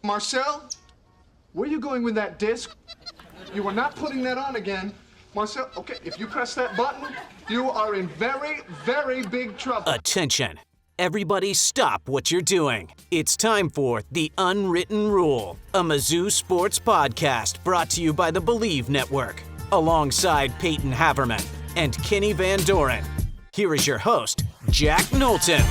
Marcel, where are you going with that disc? You are not putting that on again. Marcel, okay, if you press that button, you are in very, very big trouble. Attention. Everybody stop what you're doing. It's time for The Unwritten Rule, a Mizzou sports podcast brought to you by the Believe Network, alongside Payton Haverman and Kenny Van Doren. Here is your host, Jack Knowlton.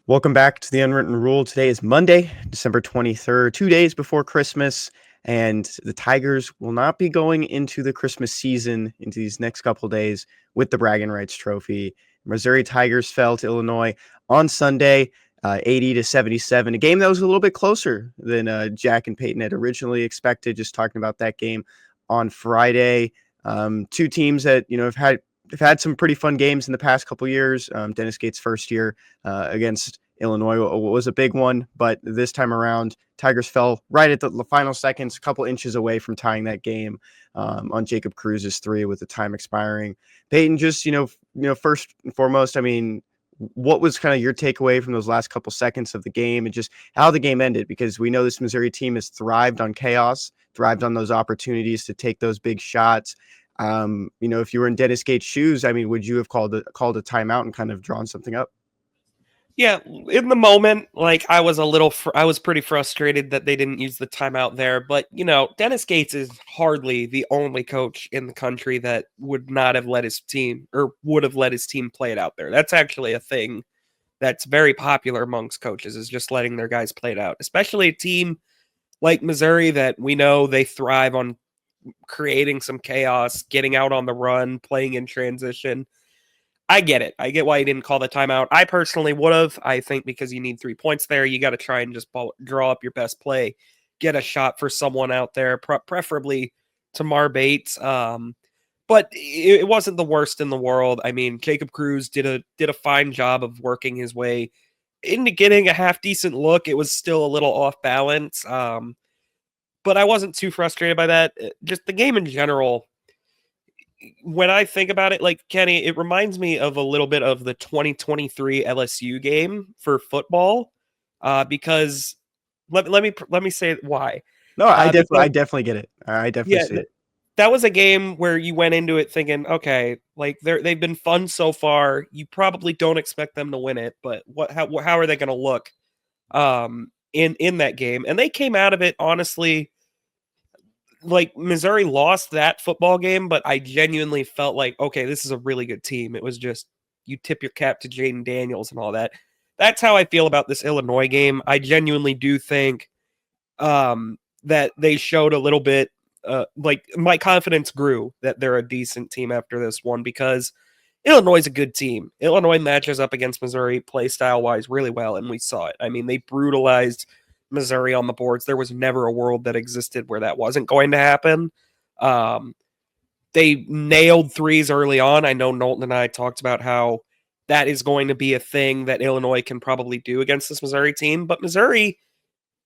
Welcome back to The Unwritten Rule. Today is Monday, December 23rd, 2 days before Christmas, and the Tigers will not be going into the Christmas season into these next couple days with the Braggin Rights trophy. Missouri Tigers fell to Illinois on Sunday, 80-77, a game that was a little bit closer than Jack and Payton had originally expected, just talking about that game on Friday. Two teams that, have had some pretty fun games in the past couple years. Dennis Gates' first year against Illinois was a big one, but this time around, Tigers fell right at the final seconds, a couple inches away from tying that game on Jacob Cruz's three with the time expiring. Payton, just first and foremost, what was kind of your takeaway from those last couple seconds of the game and just how the game ended? Because we know this Missouri team has thrived on chaos, thrived on those opportunities to take those big shots. If you were in Dennis Gates' shoes, would you have called a timeout and kind of drawn something up? Yeah, in the moment, I was pretty frustrated that they didn't use the timeout there. But, Dennis Gates is hardly the only coach in the country that would not have let his team or would have let his team play it out there. That's actually a thing that's very popular amongst coaches, is just letting their guys play it out, especially a team like Missouri that we know they thrive on creating some chaos, getting out on the run, playing in transition. I get it. I get why you didn't call the timeout. I personally would have. I think because you need 3 points there, you got to try and just draw up your best play, get a shot for someone out there, preferably Tamar Bates. But it wasn't the worst in the world. Jacob Cruz did a fine job of working his way into getting a half decent look. It was still a little off balance. But I wasn't too frustrated by that. Just the game in general, when I think about it, Kenny, it reminds me of a little bit of the 2023 LSU game for football. Because let me say why. No, I definitely get it. I definitely see it. That was a game where you went into it thinking, okay, they've been fun so far. You probably don't expect them to win it, but how are they going to look in that game? And they came out of it, honestly, Missouri lost that football game, but I genuinely felt like, okay, this is a really good team. It was just, you tip your cap to Jaden Daniels and all that. That's how I feel about this Illinois game. I genuinely do think that they showed a little bit, my confidence grew that they're a decent team after this one, because Illinois is a good team. Illinois matches up against Missouri play style-wise really well, and we saw it. They brutalized Missouri on the boards. There was never a world that existed where that wasn't going to happen. They nailed threes early on. I know Knowlton and I talked about how that is going to be a thing that Illinois can probably do against this Missouri team, but Missouri,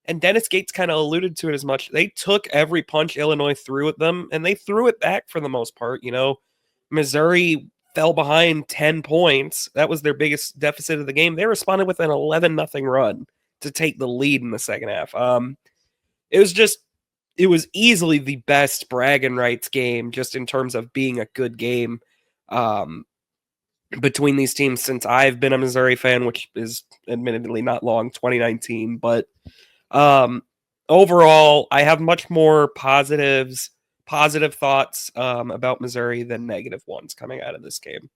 and Dennis Gates kind of alluded to it as much, they took every punch Illinois threw at them, and they threw it back for the most part. Missouri fell behind 10 points. That was their biggest deficit of the game. They responded with an 11-0 run to take the lead in the second half. It was easily the best Braggin Rights game, just in terms of being a good game between these teams since I've been a Missouri fan, which is admittedly not long, 2019. But overall, I have much more positive thoughts about Missouri than negative ones coming out of this game.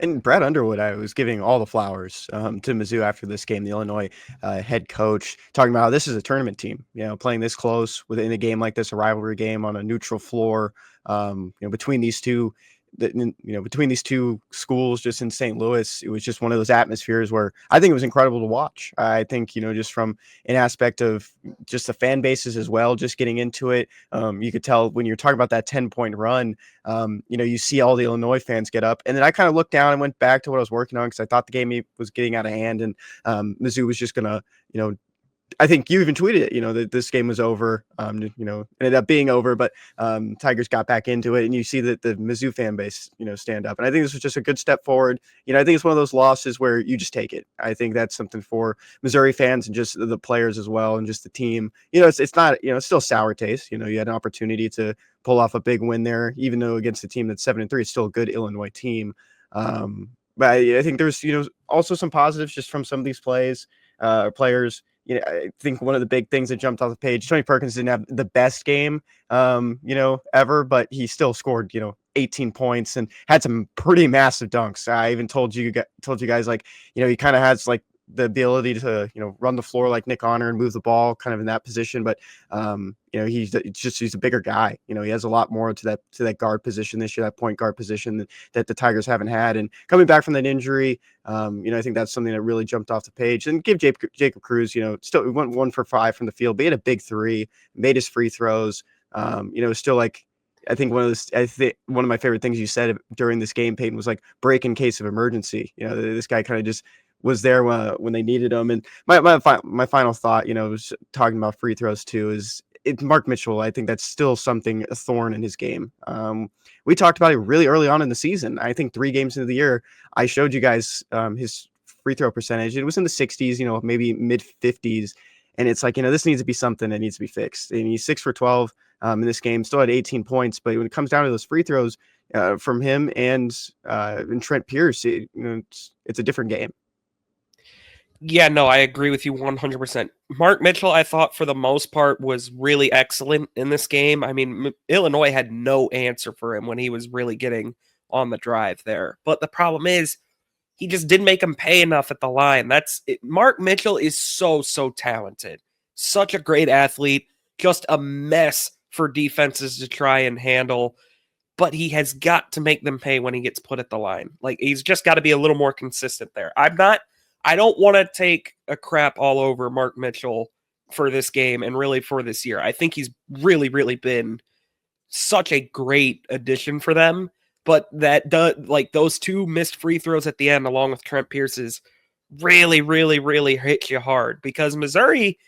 And Brad Underwood, I was giving all the flowers to Mizzou after this game, the Illinois head coach, talking about how this is a tournament team, playing this close within a game like this, a rivalry game on a neutral floor, between these two between these two schools just in St. Louis, it was just one of those atmospheres where I think it was incredible to watch. I think, just from an aspect of just the fan bases as well, just getting into it, you could tell when you're talking about that 10-point run, you see all the Illinois fans get up. And then I kind of looked down and went back to what I was working on because I thought the game was getting out of hand and Mizzou was just going to, I think you even tweeted it, that this game was over, ended up being over, but Tigers got back into it, and you see that the Mizzou fan base, stand up. And I think this was just a good step forward. I think it's one of those losses where you just take it. I think that's something for Missouri fans and just the players as well, and just the team. It's not, it's still sour taste. You had an opportunity to pull off a big win there, even though against a team that's 7-3, it's still a good Illinois team. But I think there's, also some positives just from some of these players. I think one of the big things that jumped off the page, Tony Perkins didn't have the best game, ever, but he still scored, 18 points and had some pretty massive dunks. I even told you guys, like, he kind of has like the ability to, run the floor like Nick Honor and move the ball kind of in that position. But, he's a bigger guy. He has a lot more to that guard position this year, that point guard position that the Tigers haven't had. And coming back from that injury, I think that's something that really jumped off the page. And give Jacob Cruz, still went 1 for 5 from the field, but he had a big three, made his free throws. Still like, I think one of my favorite things you said during this game, Payton, was like break in case of emergency. This guy kind of just was there when they needed him. And my final thought, was talking about free throws too, is Mark Mitchell. I think that's still a thorn in his game. We talked about it really early on in the season. I think 3 games into the year, I showed you guys his free throw percentage. It was in the 60s, maybe mid 50s. And it's like, this needs to be something that needs to be fixed. And he's 6 for 12 in this game, still had 18 points. But when it comes down to those free throws from him and Trent Pierce, it's a different game. Yeah, no, I agree with you 100%. Mark Mitchell, I thought for the most part was really excellent in this game. I mean, Illinois had no answer for him when he was really getting on the drive there. But the problem is he just didn't make him pay enough at the line. Mark Mitchell is so talented. Such a great athlete. Just a mess for defenses to try and handle. But he has got to make them pay when he gets put at the line. Like, he's just got to be a little more consistent there. I don't want to take a crap all over Mark Mitchell for this game and really for this year. I think he's really, really been such a great addition for them. But those 2 missed free throws at the end, along with Trent Pierce's, really, really, really hit you hard. Because Missouri,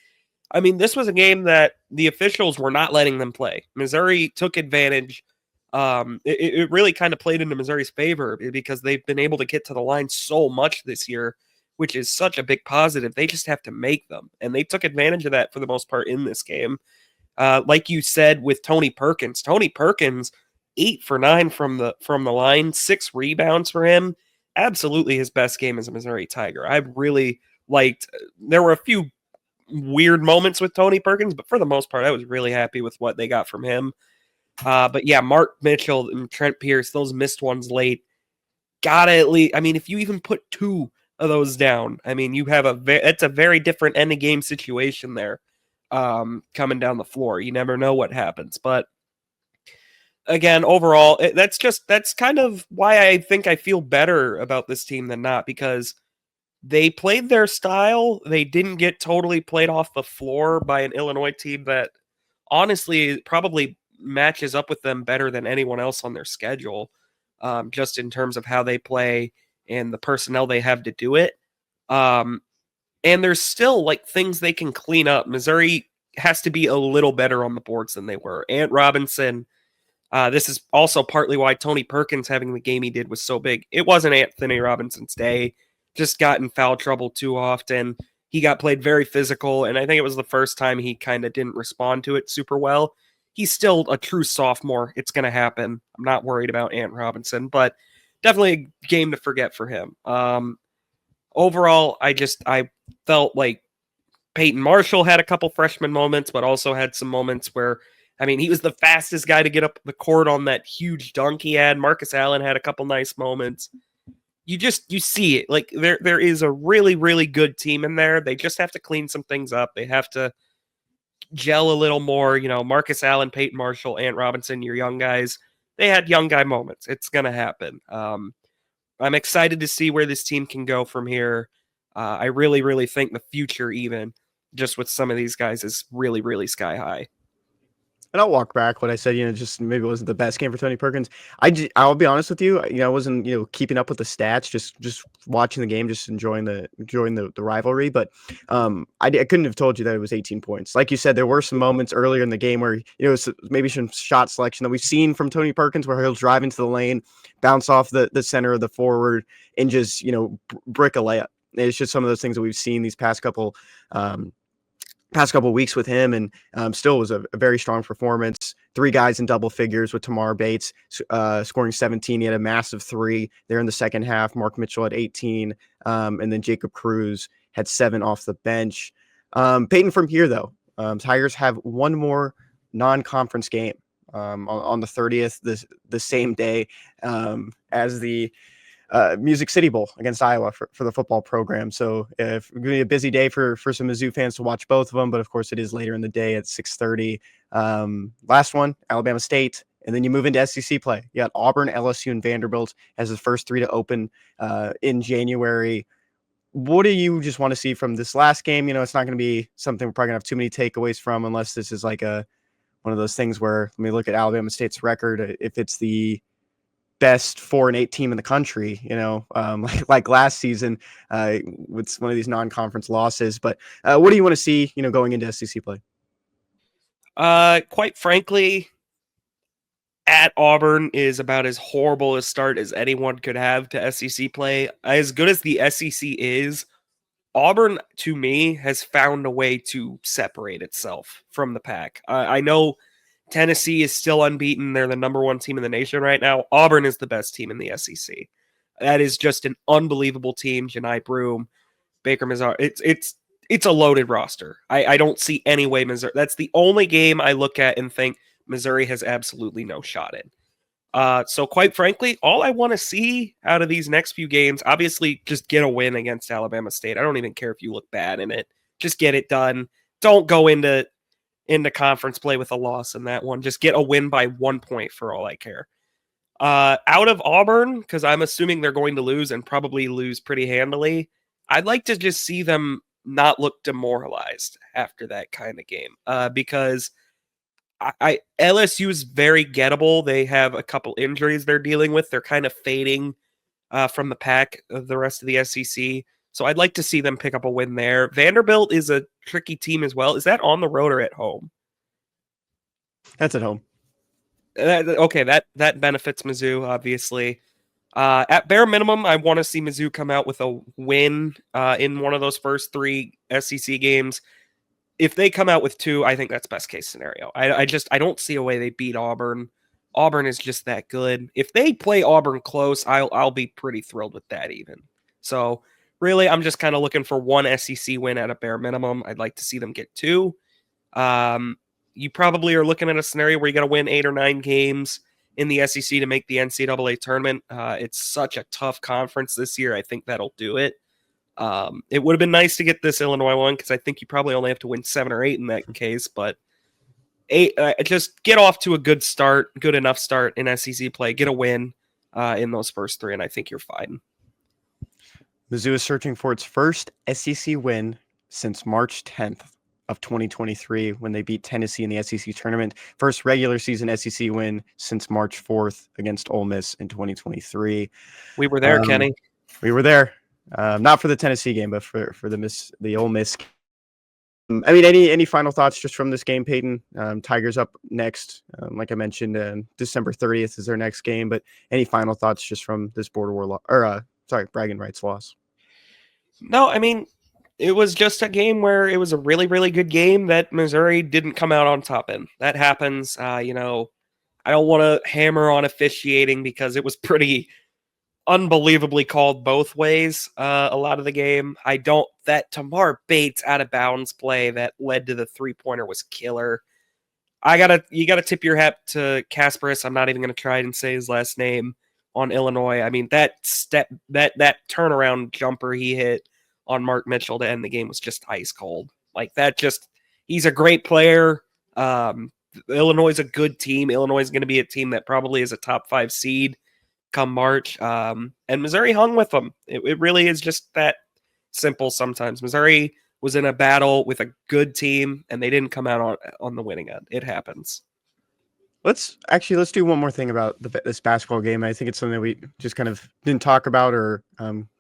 I mean, this was a game that the officials were not letting them play. Missouri took advantage. It really kind of played into Missouri's favor because they've been able to get to the line so much this year, which is such a big positive. They just have to make them. And they took advantage of that for the most part in this game. Like you said with Tony Perkins, 8 for 9 from the line, 6 rebounds for him. Absolutely his best game as a Missouri Tiger. I really liked, there were a few weird moments with Tony Perkins, but for the most part, I was really happy with what they got from him. But yeah, Mark Mitchell and Trent Pierce, those missed ones late, gotta at least, I mean, if you even put 2 of those down, I mean, you have it's a very different end of game situation there, coming down the floor. You never know what happens, but again, overall, that's kind of why I think I feel better about this team than not, because they played their style. They didn't get totally played off the floor by an Illinois team that honestly probably matches up with them better than anyone else on their schedule, just in terms of how they play and the personnel they have to do it. And there's still like things they can clean up. Missouri has to be a little better on the boards than they were. Ant Robinson, this is also partly why Tony Perkins having the game he did was so big. It wasn't Anthony Robinson's day. Just got in foul trouble too often. He got played very physical, and I think it was the first time he kind of didn't respond to it super well. He's still a true sophomore. It's going to happen. I'm not worried about Ant Robinson, but definitely a game to forget for him. Overall, I felt like Peyton Marshall had a couple freshman moments, but also had some moments where, I mean, he was the fastest guy to get up the court on that huge dunk he had. Marcus Allen had a couple nice moments. You see it. Like, there is a really, really good team in there. They just have to clean some things up. They have to gel a little more. Marcus Allen, Peyton Marshall, Ant Robinson, your young guys, they had young guy moments. It's going to happen. I'm excited to see where this team can go from here. I really, really think the future, even just with some of these guys, is really, really sky high. And I'll walk back what I said, just maybe it wasn't the best game for Tony Perkins. I'll be honest with you, I wasn't, keeping up with the stats, just watching the game, just enjoying the rivalry. But I couldn't have told you that it was 18 points. Like you said, there were some moments earlier in the game where, maybe some shot selection that we've seen from Tony Perkins where he'll drive into the lane, bounce off the center of the forward, and just, brick a layup. It's just some of those things that we've seen these past couple weeks with him, and still was a very strong performance. 3 guys in double figures with Tamar Bates scoring 17. He had a massive 3 there in the second half. Mark Mitchell had 18, and then Jacob Cruz had 7 off the bench. Payton, from here, though, Tigers have one more non-conference game on the 30th, the same day as the Music City Bowl against Iowa for the football program. So it's going to be a busy day for some Mizzou fans to watch both of them, but of course it is later in the day at 6:30. Last one, Alabama State, and then you move into SEC play. You got Auburn, LSU, and Vanderbilt as the first 3 to open in January. What do you just want to see from this last game? It's not going to be something we're probably going to have too many takeaways from, unless this is like one of those things where, let me look at Alabama State's record. If it's the best 4-8 team in the country, like last season with one of these non-conference losses. But what do you want to see, going into SEC play? Quite frankly, at Auburn is about as horrible a start as anyone could have to SEC play. As good as the SEC is, Auburn, to me, has found a way to separate itself from the pack. I know Tennessee is still unbeaten. They're the number 1 team in the nation right now. Auburn is the best team in the SEC. That is just an unbelievable team. Janai Broome, Baker Mazar. It's a loaded roster. I don't see any way Missouri. That's the only game I look at and think Missouri has absolutely no shot in. So quite frankly, all I want to see out of these next few games, obviously just get a win against Alabama State. I don't even care if you look bad in it. Just get it done. Don't go into conference play with a loss in that one. Just get a win by 1 point for all I care. Out of Auburn, because I'm assuming they're going to lose and probably lose pretty handily, I'd like to just see them not look demoralized after that kind of game. Because LSU is very gettable. They have a couple injuries they're dealing with. They're kind of fading from the pack of the rest of the SEC. So I'd like to see them pick up a win there. Vanderbilt is a tricky team as well. Is that on the road or at home? That's at home. Okay, that benefits Mizzou, obviously. At bare minimum, I want to see Mizzou come out with a win in one of those first 3 SEC games. If they come out with 2, I think that's best case scenario. I don't see a way they beat Auburn. Auburn is just that good. If they play Auburn close, I'll be pretty thrilled with that even. So really, I'm just kind of looking for one SEC win at a bare minimum. I'd like to see them get 2. You probably are looking at a scenario where you got to win 8 or 9 games in the SEC to make the NCAA tournament. It's such a tough conference this year. I think that'll do it. It would have been nice to get this Illinois one because I think you probably only have to win 7 or 8 in that case. But 8, just get off to a good enough start in SEC play. Get a win in those first 3, and I think you're fine. Mizzou is searching for its first SEC win since March 10th of 2023 when they beat Tennessee in the SEC tournament. First regular season SEC win since March 4th against Ole Miss in 2023. We were there, Kenny. We were there. Not for the Tennessee game, but for the Ole Miss. I mean, any final thoughts just from this game, Payton? Tigers up next. Like I mentioned, December 30th is their next game. But any final thoughts just from this border war Braggin Rights loss? No, I mean, it was just a game where it was a really, really good game that Missouri didn't come out on top in. That happens. I don't want to hammer on officiating because it was pretty unbelievably called both ways a lot of the game. That Tamar Bates out of bounds play that led to the 3-pointer was killer. You gotta tip your hat to Kasparis. I'm not even gonna try and say his last name on Illinois. I mean, that turnaround jumper he hit on Mark Mitchell to end the game was just ice cold. Like that, he's a great player. Illinois is a good team. Illinois is going to be a team that probably is a top 5 seed come March. And Missouri hung with them. It really is just that simple sometimes. Missouri was in a battle with a good team, and they didn't come out on the winning end. It happens. Let's do one more thing about this basketball game. I think it's something that we just kind of didn't talk about or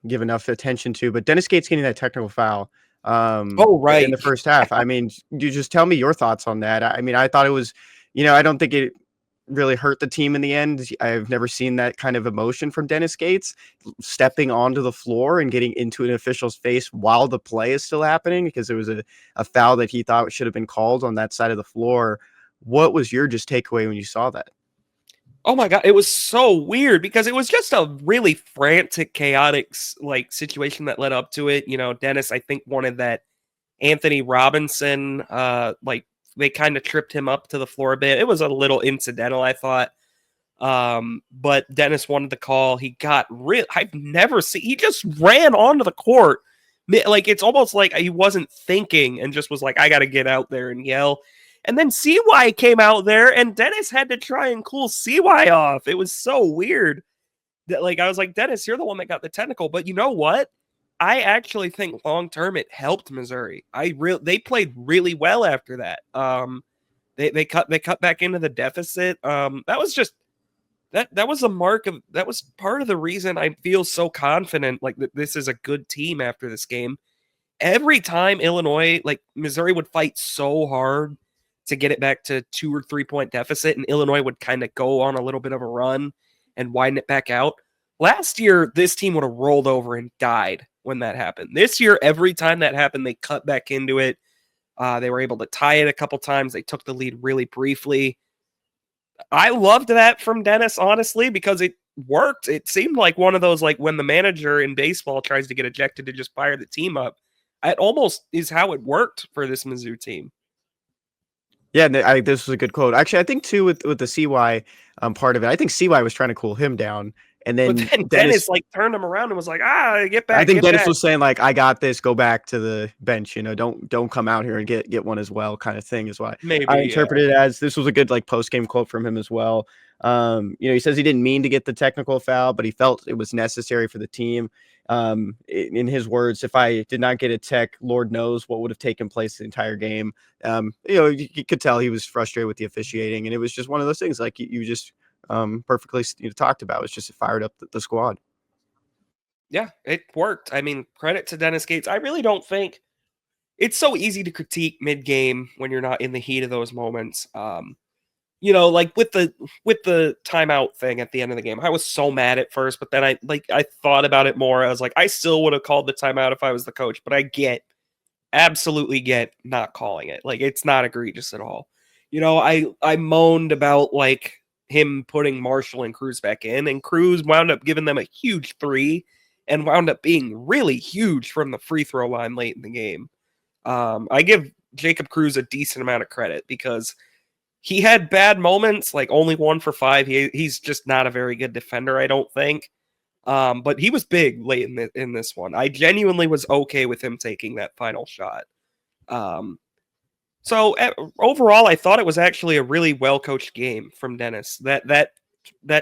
give enough attention to. But Dennis Gates getting that technical foul Oh, in right. the first half. I mean, you just tell me your thoughts on that. I mean, I thought it was, I don't think it really hurt the team in the end. I've never seen that kind of emotion from Dennis Gates stepping onto the floor and getting into an official's face while the play is still happening, because it was a foul that he thought should have been called on that side of the floor. What was your just takeaway when you saw that? Oh my God, it was so weird because it was just a really frantic, chaotic like situation that led up to it. Dennis, I think, wanted that Anthony Robinson, like they kind of tripped him up to the floor a bit. It was a little incidental, I thought. But Dennis wanted the call. He got I've never seen, he just ran onto the court. Like, it's almost like he wasn't thinking and just was like, I got to get out there and yell. And then CY came out there and Dennis had to try and cool CY off. It was so weird that, like, I was like, Dennis, you're the one that got the technical. But you know what? I actually think long term it helped Missouri. They played really well after that. They cut back into the deficit. That was just that was that was part of the reason I feel so confident, like, that this is a good team after this game. Every time Illinois, like, Missouri would fight so hard to get it back to 2 or 3 point deficit, and Illinois would kind of go on a little bit of a run and widen it back out. Last year, this team would have rolled over and died when that happened. This year, every time that happened, they cut back into it. They were able to tie it a couple times. They took the lead really briefly. I loved that from Dennis, honestly, because it worked. It seemed like one of those, like, when the manager in baseball tries to get ejected to just fire the team up. It almost is how it worked for this Mizzou team. Yeah, this was a good quote. Actually, I think too with the CY part of it, I think CY was trying to cool him down, and then But then Dennis like turned him around and was like, get back. I think Dennis back. was saying, like, I got this, go back to the bench, don't come out here and get one as well, kind of thing is why Maybe I interpreted it as. This was a good, like, post-game quote from him as well. He says he didn't mean to get the technical foul, but he felt it was necessary for the team. In his words, if I did not get a tech, Lord knows what would have taken place the entire game. You could tell he was frustrated with the officiating, and it was just one of those things, like you just perfectly talked about. It's just it fired up the squad. Yeah, it worked. I mean, credit to Dennis Gates. I really don't think it's so easy to critique mid-game when you're not in the heat of those moments. Like with the timeout thing at the end of the game, I was so mad at first, but then I thought about it more. I was like, I still would have called the timeout if I was the coach, but I absolutely get not calling it. Like, it's not egregious at all. I moaned about, like, him putting Marshall and Cruz back in, and Cruz wound up giving them a huge 3 and wound up being really huge from the free throw line late in the game. I give Jacob Cruz a decent amount of credit because he had bad moments, like only 1 for 5. He's just not a very good defender, I don't think. But he was big late in this one. I genuinely was okay with him taking that final shot. So overall, I thought it was actually a really well-coached game from Dennis. That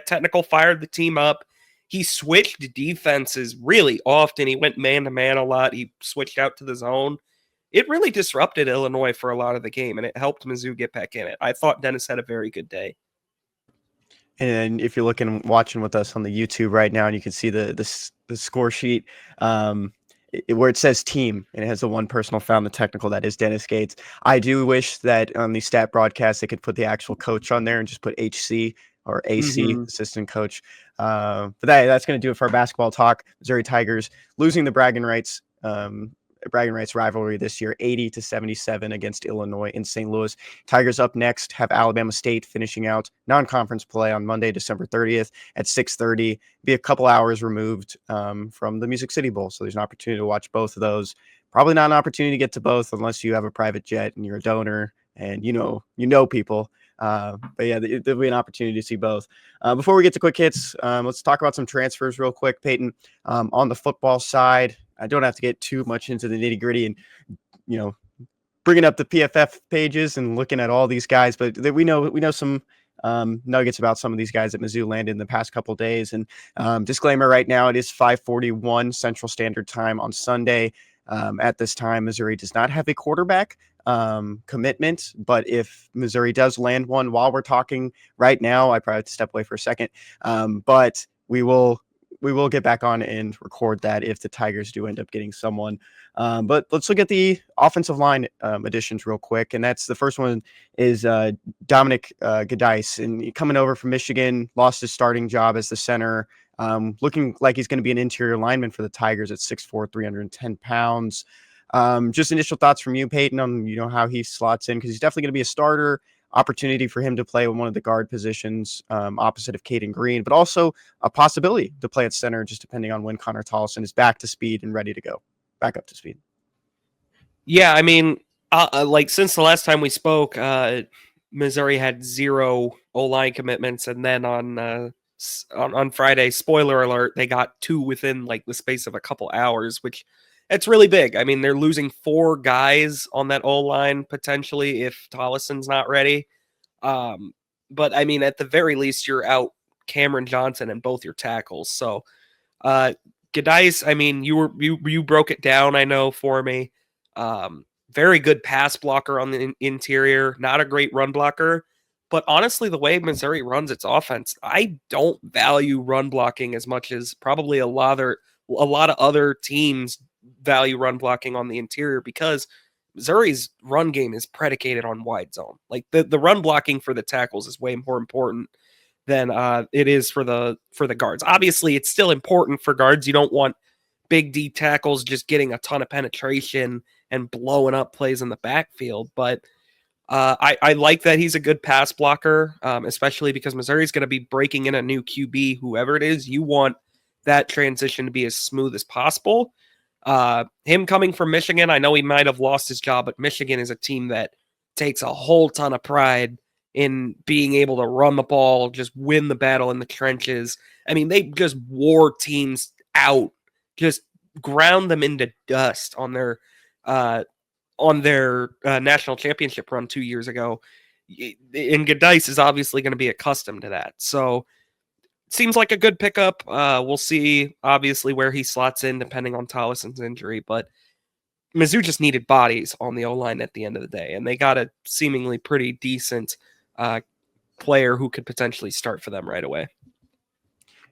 technical fired the team up. He switched defenses really often. He went man-to-man a lot. He switched out to the zone. It really disrupted Illinois for a lot of the game, and it helped Mizzou get back in it. I thought Dennis had a very good day. And if you're watching with us on the YouTube right now, and you can see the score sheet, where it says team, and it has the one personal foul in the technical, that is Dennis Gates. I do wish that on the stat broadcast they could put the actual coach on there and just put HC or AC, assistant coach. But that's going to do it for our basketball talk. Missouri Tigers losing the Braggin Rights rivalry this year, 80-77 against Illinois in St. Louis. Tigers up next have Alabama State finishing out non-conference play on Monday, December 30th at 6:30. Be a couple hours removed from the Music City Bowl, so there's an opportunity to watch both of those. Probably not an opportunity to get to both unless you have a private jet and you're a donor and you know people. But yeah, there'll be an opportunity to see both. Before we get to quick hits, let's talk about some transfers real quick, Payton. On the football side, I don't have to get too much into the nitty gritty and, bringing up the PFF pages and looking at all these guys, but we know some nuggets about some of these guys that Mizzou landed in the past couple of days. And disclaimer right now, it is 5:41 Central Standard Time on Sunday. At this time, Missouri does not have a quarterback. commitment, but if Missouri does land one while we're talking right now, I probably have to step away for a second. But we will get back on and record that if the Tigers do end up getting someone. But let's look at the offensive line additions real quick. And that's the first one is Dominic Gadice. And coming over from Michigan, lost his starting job as the center. Looking like he's going to be an interior lineman for the Tigers at 6'4", 310 pounds. Just initial thoughts from you, Payton, on how he slots in, because he's definitely going to be a starter. Opportunity for him to play one of the guard positions opposite of Caden Green, but also a possibility to play at center, just depending on when Connor Tollison is back to speed and ready to go, back up to speed. Yeah, I mean, like since the last time we spoke, Missouri had 0 O-line commitments, and then on Friday, spoiler alert, they got 2 within like the space of a couple hours, which it's really big. I mean, they're losing 4 guys on that O-line potentially if Tollison's not ready. But I mean, at the very least, you're out Cameron Johnson and both your tackles. So, Gadice, I mean, you broke it down, I know, for me. Very good pass blocker on the interior, not a great run blocker. But honestly, the way Missouri runs its offense, I don't value run blocking as much as probably a lot of other teams value run blocking on the interior, because Missouri's run game is predicated on wide zone. Like the run blocking for the tackles is way more important than it is for the guards. Obviously, it's still important for guards. You don't want big D tackles just getting a ton of penetration and blowing up plays in the backfield. But I like that he's a good pass blocker, especially because Missouri's going to be breaking in a new QB, whoever it is. You want that transition to be as smooth as possible. Him coming from Michigan, I know he might have lost his job, but Michigan is a team that takes a whole ton of pride in being able to run the ball, just win the battle in the trenches. I mean, they just wore teams out, just ground them into dust on their national championship run 2 years ago. And Gadice is obviously going to be accustomed to that. So seems like a good pickup. We'll see, obviously, where he slots in depending on Tollison's injury. But Mizzou just needed bodies on the O-line at the end of the day, and they got a seemingly pretty decent player who could potentially start for them right away.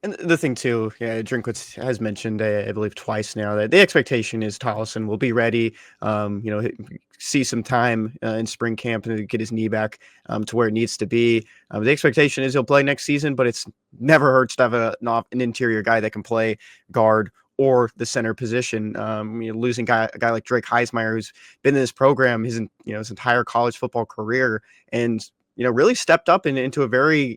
And the thing too, Drinkwitz has mentioned, I believe twice now, that the expectation is Tollison will be ready, see some time in spring camp and get his knee back to where it needs to be. The expectation is he'll play next season, but it's never hurts to have an interior guy that can play guard or the center position. Losing a guy like Drake Heismeyer, who's been in this program his entire college football career, and really stepped up into a very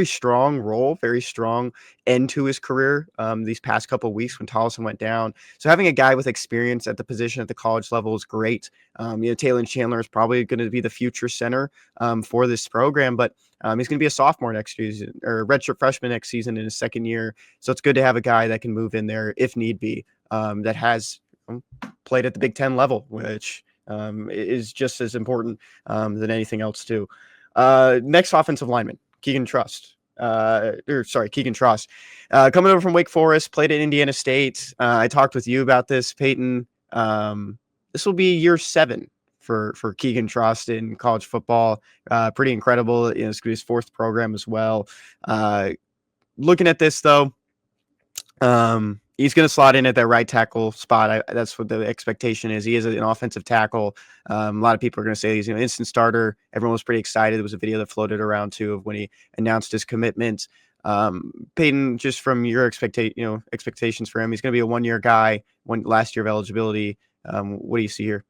strong role, very strong end to his career these past couple of weeks when Tollison went down. So having a guy with experience at the position at the college level is great. Taylor Chandler is probably going to be the future center for this program, but he's going to be a sophomore next season, or redshirt freshman next season in his second year. So it's good to have a guy that can move in there if need be, that has played at the Big Ten level, which is just as important than anything else too. Next offensive lineman, Keegan Truss, coming over from Wake Forest, played at Indiana State. I talked with you about this, Payton. This will be year 7 for Keegan Truss in college football. Pretty incredible. It's his 4th program as well. Looking at this though, he's going to slot in at that right tackle spot. That's what the expectation is. He is an offensive tackle. A lot of people are going to say he's an instant starter. Everyone was pretty excited. There was a video that floated around too of when he announced his commitment. Payton, just from your expectations for him, he's going to be a 1-year guy. Last year of eligibility. What do you see here?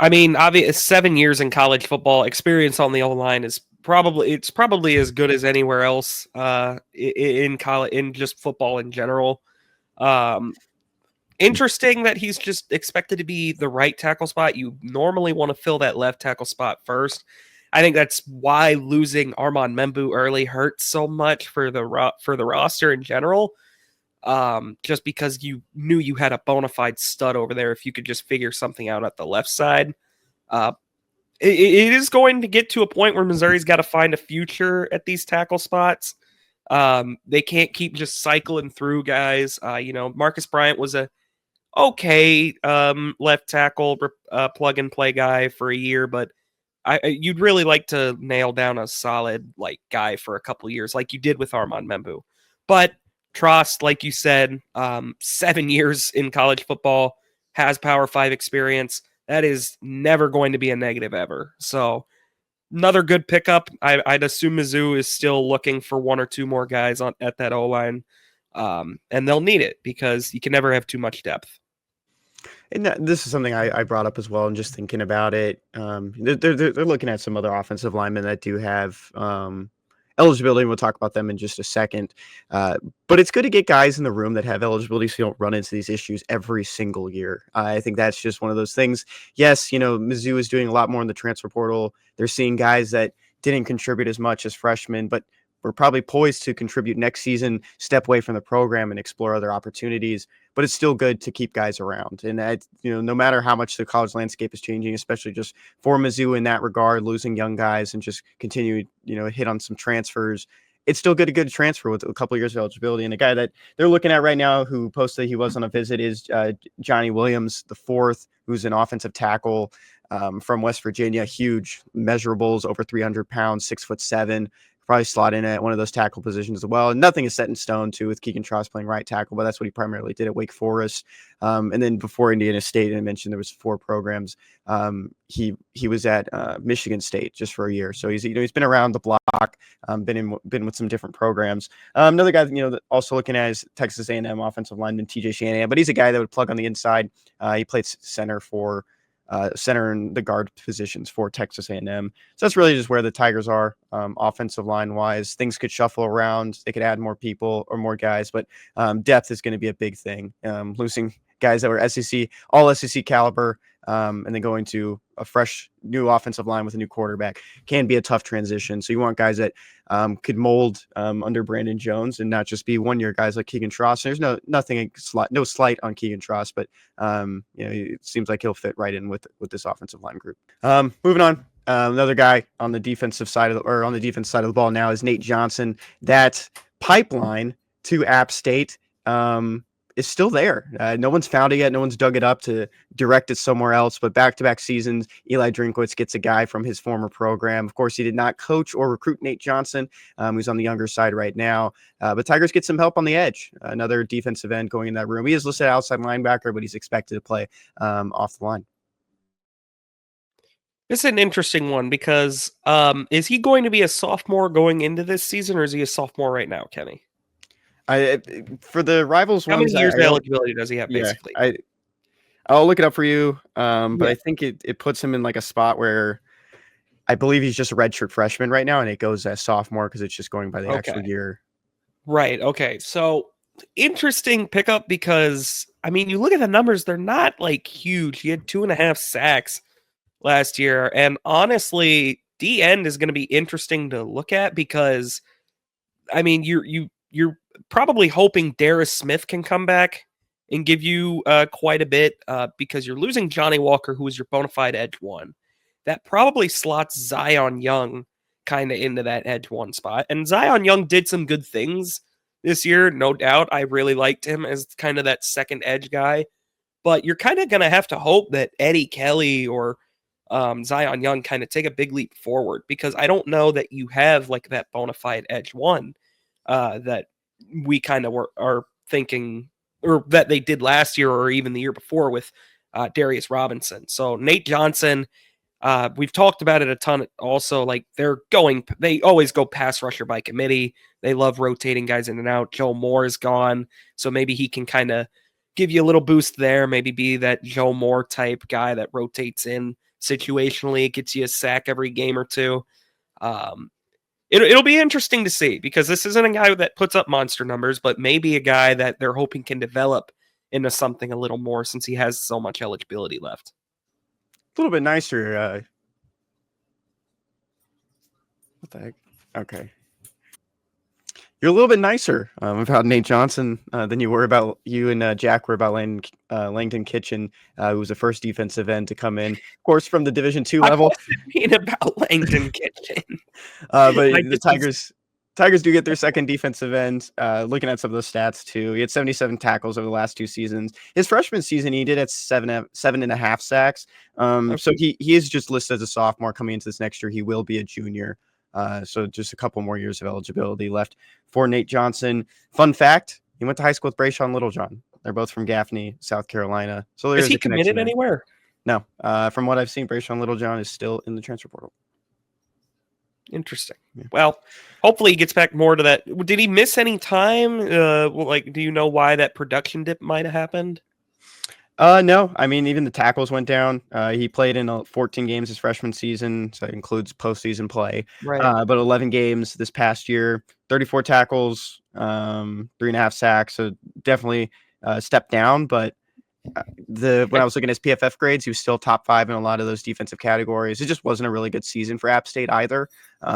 I mean, obvious 7 years in college football experience on the O-line is probably as good as anywhere else in college, in just football in general. Interesting that he's just expected to be the right tackle spot. You normally want to fill that left tackle spot first. I think that's why losing Armand Membu early hurts so much for the roster in general. Just because you knew you had a bona fide stud over there if you could just figure something out at the left side. It is going to get to a point where Missouri's got to find a future at these tackle spots. They can't keep just cycling through guys. Marcus Bryant was a okay left tackle plug and play guy for a year, but you'd really like to nail down a solid like guy for a couple years, like you did with Armand Membu. But Trost, like you said, 7 years in college football, has Power 5 experience. That is never going to be a negative ever. So another good pickup. I'd assume Mizzou is still looking for one or two more guys at that O-line, and they'll need it because you can never have too much depth. And this is something I brought up as well, and just thinking about it, they're looking at some other offensive linemen that do have eligibility, and we'll talk about them in just a second. But it's good to get guys in the room that have eligibility so you don't run into these issues every single year. I think that's just one of those things. Yes, Mizzou is doing a lot more in the transfer portal. They're seeing guys that didn't contribute as much as freshmen, but we're probably poised to contribute next season, step away from the program and explore other opportunities. But it's still good to keep guys around. And no matter how much the college landscape is changing, especially just for Mizzou in that regard, losing young guys and just continue, hit on some transfers, it's still good to get a transfer with a couple of years of eligibility. And the guy that they're looking at right now who posted he was on a visit is Johnny Williams, the fourth, who's an offensive tackle from West Virginia. Huge measurables, over 300 pounds, 6'7". Probably slot in at one of those tackle positions as well. And nothing is set in stone too with Keegan Trost playing right tackle, but that's what he primarily did at Wake Forest. And then before Indiana State, I mentioned there was 4 programs. He was at Michigan State just for a year, so he's been around the block, been with some different programs. Another guy also looking at is Texas A&M offensive lineman TJ Shanahan, but he's a guy that would plug on the inside. He played center and the guard positions for Texas A&M. So that's really just where the Tigers are offensive line wise. Things could shuffle around. They could add more people or more guys, but depth is going to be a big thing. Losing guys that were all SEC caliber, and then going to a fresh new offensive line with a new quarterback can be a tough transition. So you want guys that could mold under Brandon Jones and not just be 1-year guys like Keegan Trost. There's no slight on Keegan Trost, but it seems like he'll fit right in with this offensive line group. Moving on. Another guy on the defensive side of the ball now is Nate Johnson. That pipeline to App State is still there. No one's found it yet. No one's dug it up to direct it somewhere else. But back-to-back seasons, Eli Drinkwitz gets a guy from his former program. Of course, he did not coach or recruit Nate Johnson, who's on the younger side right now. But Tigers get some help on the edge. Another defensive end going in that room. He is listed outside linebacker, but he's expected to play off the line. This is an interesting one because is he going to be a sophomore going into this season, or is he a sophomore right now, Kenny? For the Rivals How ones, many years of eligibility does he have, basically? I'll look it up for you, but Yeah. I think it puts him in like a spot where I believe he's just a redshirt freshman right now, and it goes as sophomore because it's just going by the actual year. Right. Okay. So interesting pickup because, you look at the numbers, they're not like huge. He had 2.5 sacks last year. And honestly, D end is going to be interesting to look at because, you're probably hoping Darius Smith can come back and give you quite a bit because you're losing Johnny Walker, who was your bona fide edge one. That probably slots Zion Young kind of into that edge one spot. And Zion Young did some good things this year, no doubt. I really liked him as kind of that second edge guy. But you're kind of going to have to hope that Eddie Kelly or Zion Young kind of take a big leap forward because I don't know that you have like that bona fide edge one that we kind of are thinking, or that they did last year or even the year before with Darius Robinson. So Nate Johnson, we've talked about it a ton. Also, like they always go pass rusher by committee. They love rotating guys in and out. Joe Moore is gone, so maybe he can kind of give you a little boost there. Maybe be that Joe Moore type guy that rotates in situationally, gets you a sack every game or two. It'll be interesting to see because this isn't a guy that puts up monster numbers, but maybe a guy that they're hoping can develop into something a little more since he has so much eligibility left. A little bit nicer. What the heck? Okay. You're a little bit nicer about Nate Johnson than you and Jack were about Langdon Kitchen, who was the first defensive end to come in, of course, from the Division II level. I wasn't mean about Langdon Kitchen. But the Tigers do get their second defensive end. Looking at some of the stats too, he had 77 tackles over the last 2 seasons. His freshman season, he did at 7.5 sacks. So he is just listed as a sophomore coming into this next year. He will be a junior. So just a couple more years of eligibility left for Nate Johnson. Fun fact: he went to high school with Brayshawn Littlejohn. They're both from Gaffney, South Carolina. So there is he a connection committed there. Anywhere? No. From what I've seen, Brayshawn Littlejohn is still in the transfer portal. Interesting. Yeah. Well, hopefully he gets back more to that. Did he miss any time? Do you know why that production dip might have happened? No. I mean, even the tackles went down. He played in 14 games his freshman season, so that includes postseason play. Right. But 11 games this past year, 34 tackles, 3.5 sacks. So definitely a step down. But when I was looking at his PFF grades, he was still top 5 in a lot of those defensive categories. It just wasn't a really good season for App State either.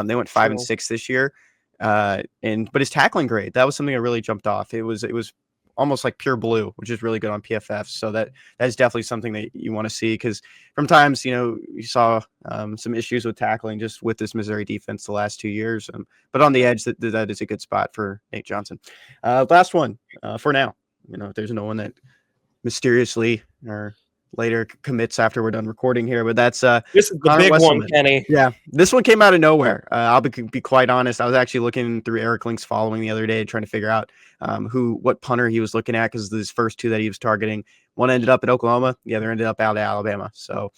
They went 5-6 this year. But his tackling grade, that was something that really jumped off. It was almost like pure blue, which is really good on PFF. So that is definitely something that you want to see, because from times, you saw some issues with tackling just with this Missouri defense the last 2 years. But on the edge, that is a good spot for Nate Johnson. Last one for now. There's no one that mysteriously or later commits after we're done recording here, but that's this is the Connor big Wesselman. one, Kenny. Yeah, this one came out of nowhere. I'll be quite honest. I was actually looking through Eric Link's following the other day, trying to figure out what punter he was looking at, because his first 2 that he was targeting, one ended up at Oklahoma, the other ended up out at Alabama. So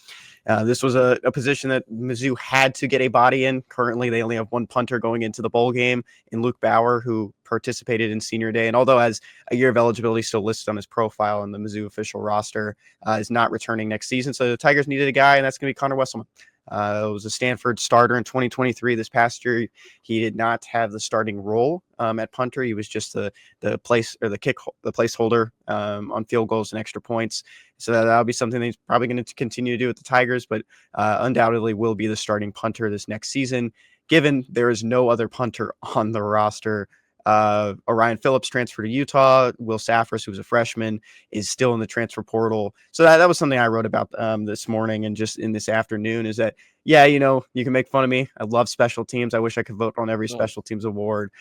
this was a position that Mizzou had to get a body in. Currently, they only have one punter going into the bowl game in Luke Bauer, who participated in senior day. And although has a year of eligibility still listed on his profile on the Mizzou official roster, is not returning next season. So the Tigers needed a guy, and that's going to be Connor Wesselman. It was a Stanford starter in 2023. This past year, he did not have the starting role at punter. He was just the placeholder on field goals and extra points. So that'll be something that he's probably going to continue to do with the Tigers, but undoubtedly will be the starting punter this next season, given there is no other punter on the roster. Orion Phillips transferred to Utah. Will Saffris, who's a freshman, is still in the transfer portal. So that was something I wrote about this morning and just in this afternoon, is that, you can make fun of me. I love special teams. I wish I could vote on every special teams award.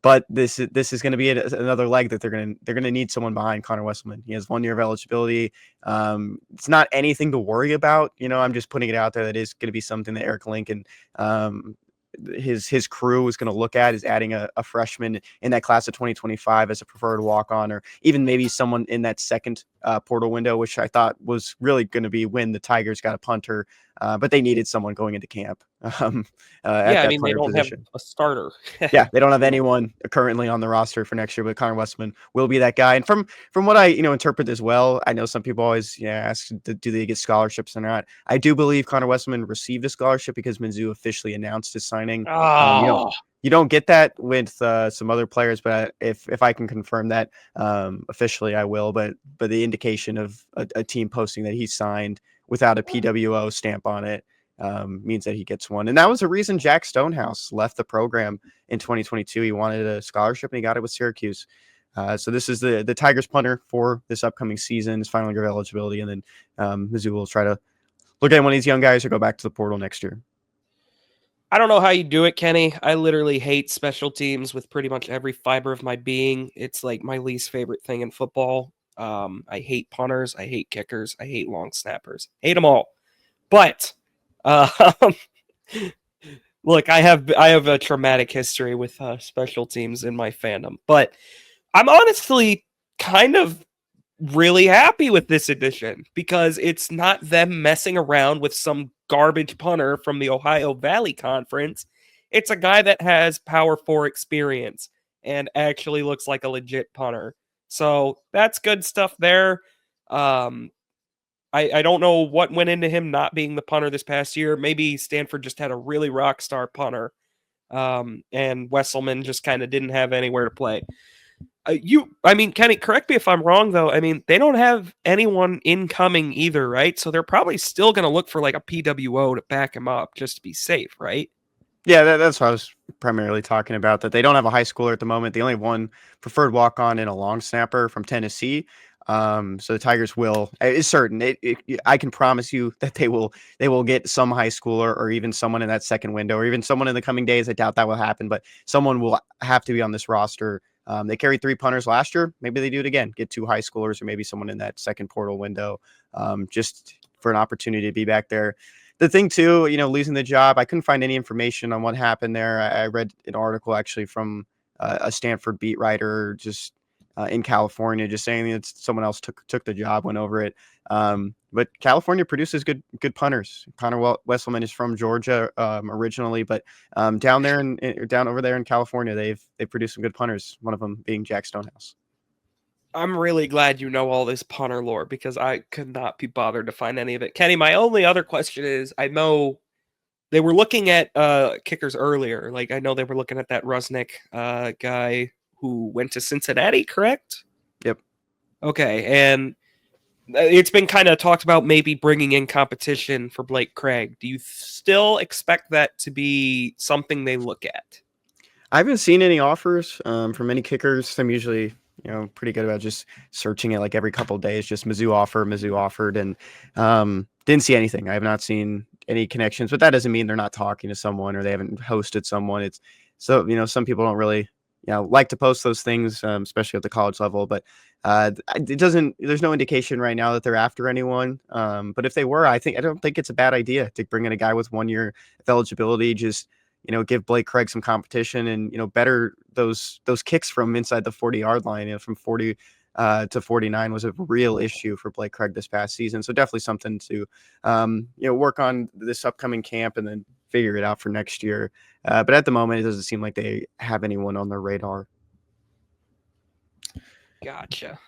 But this is going to be another leg that they're going to need someone behind Connor Wesselman. He has 1 year of eligibility. It's not anything to worry about. I'm just putting it out there that is going to be something that Eric Link and his crew is going to look at, is adding a freshman in that class of 2025 as a preferred walk-on, or even maybe someone in that second portal window, which I thought was really going to be when the Tigers got a punter, but they needed someone going into camp. They don't have a starter. Yeah, they don't have anyone currently on the roster for next year, but Connor Wesselman will be that guy. And from what I interpret as well, I know some people always ask, do they get scholarships or not? I do believe Connor Wesselman received a scholarship because Mizzou officially announced his signing. You don't get that with some other players, but if I can confirm that officially, I will. But the indication of a team posting that he signed without a PWO stamp on it means that he gets one. And that was the reason Jack Stonehouse left the program in 2022. He wanted a scholarship, and he got it with Syracuse. So this is the Tigers punter for this upcoming season, his final year of eligibility, and then Mizzou will try to look at one of these young guys or go back to the portal next year. I don't know how you do it, Kenny. I literally hate special teams with pretty much every fiber of my being. It's like my least favorite thing in football. I hate punters. I hate kickers. I hate long snappers. Hate them all. But look, I have a traumatic history with special teams in my fandom. But I'm honestly kind of really happy with this edition, because it's not them messing around with some garbage punter from the Ohio Valley Conference. It's a guy that has Power 4 experience and actually looks like a legit punter. So that's good stuff there. I don't know what went into him not being the punter this past year. Maybe Stanford just had a really rock star punter, and Wesselman just kind of didn't have anywhere to play. Kenny, correct me if I'm wrong, though. They don't have anyone incoming either, right? So they're probably still going to look for like a PWO to back him up just to be safe, right? Yeah, that's what I was primarily talking about, that they don't have a high schooler at the moment. They only have one preferred walk-on and a long snapper from Tennessee. So the Tigers will, it's certain. I can promise you that they will get some high schooler or even someone in that second window or even someone in the coming days. I doubt that will happen, but someone will have to be on this roster. They carried 3 punters last year. Maybe they do it again. Get 2 high schoolers or maybe someone in that second portal window, just for an opportunity to be back there. The thing too, losing the job, I couldn't find any information on what happened there. I read an article actually from a Stanford beat writer just in California, just saying that someone else took the job, went over it. But California produces good punters. Connor Wesselman is from Georgia originally, but down over there in California, they've produced some good punters. One of them being Jack Stonehouse. I'm really glad you know all this punter lore because I could not be bothered to find any of it. Kenny, my only other question is, I know they were looking at kickers earlier. Like, I know they were looking at that Rusnick guy who went to Cincinnati, correct? Yep. Okay, and it's been kind of talked about maybe bringing in competition for Blake Craig. Do you still expect that to be something they look at? I haven't seen any offers from any kickers. I'm usually pretty good about just searching it like every couple of days, just Mizzou offered, and didn't see anything. I have not seen any connections, but that doesn't mean they're not talking to someone or they haven't hosted someone. It's so, some people don't really, like to post those things, especially at the college level, but there's no indication right now that they're after anyone. But if they were, I don't think it's a bad idea to bring in a guy with 1 year of eligibility, just, give Blake Craig some competition and, better those kicks from inside the 40-yard line, from 40 to 49 was a real issue for Blake Craig this past season. So definitely something to, work on this upcoming camp and then figure it out for next year. But at the moment, it doesn't seem like they have anyone on their radar. Gotcha.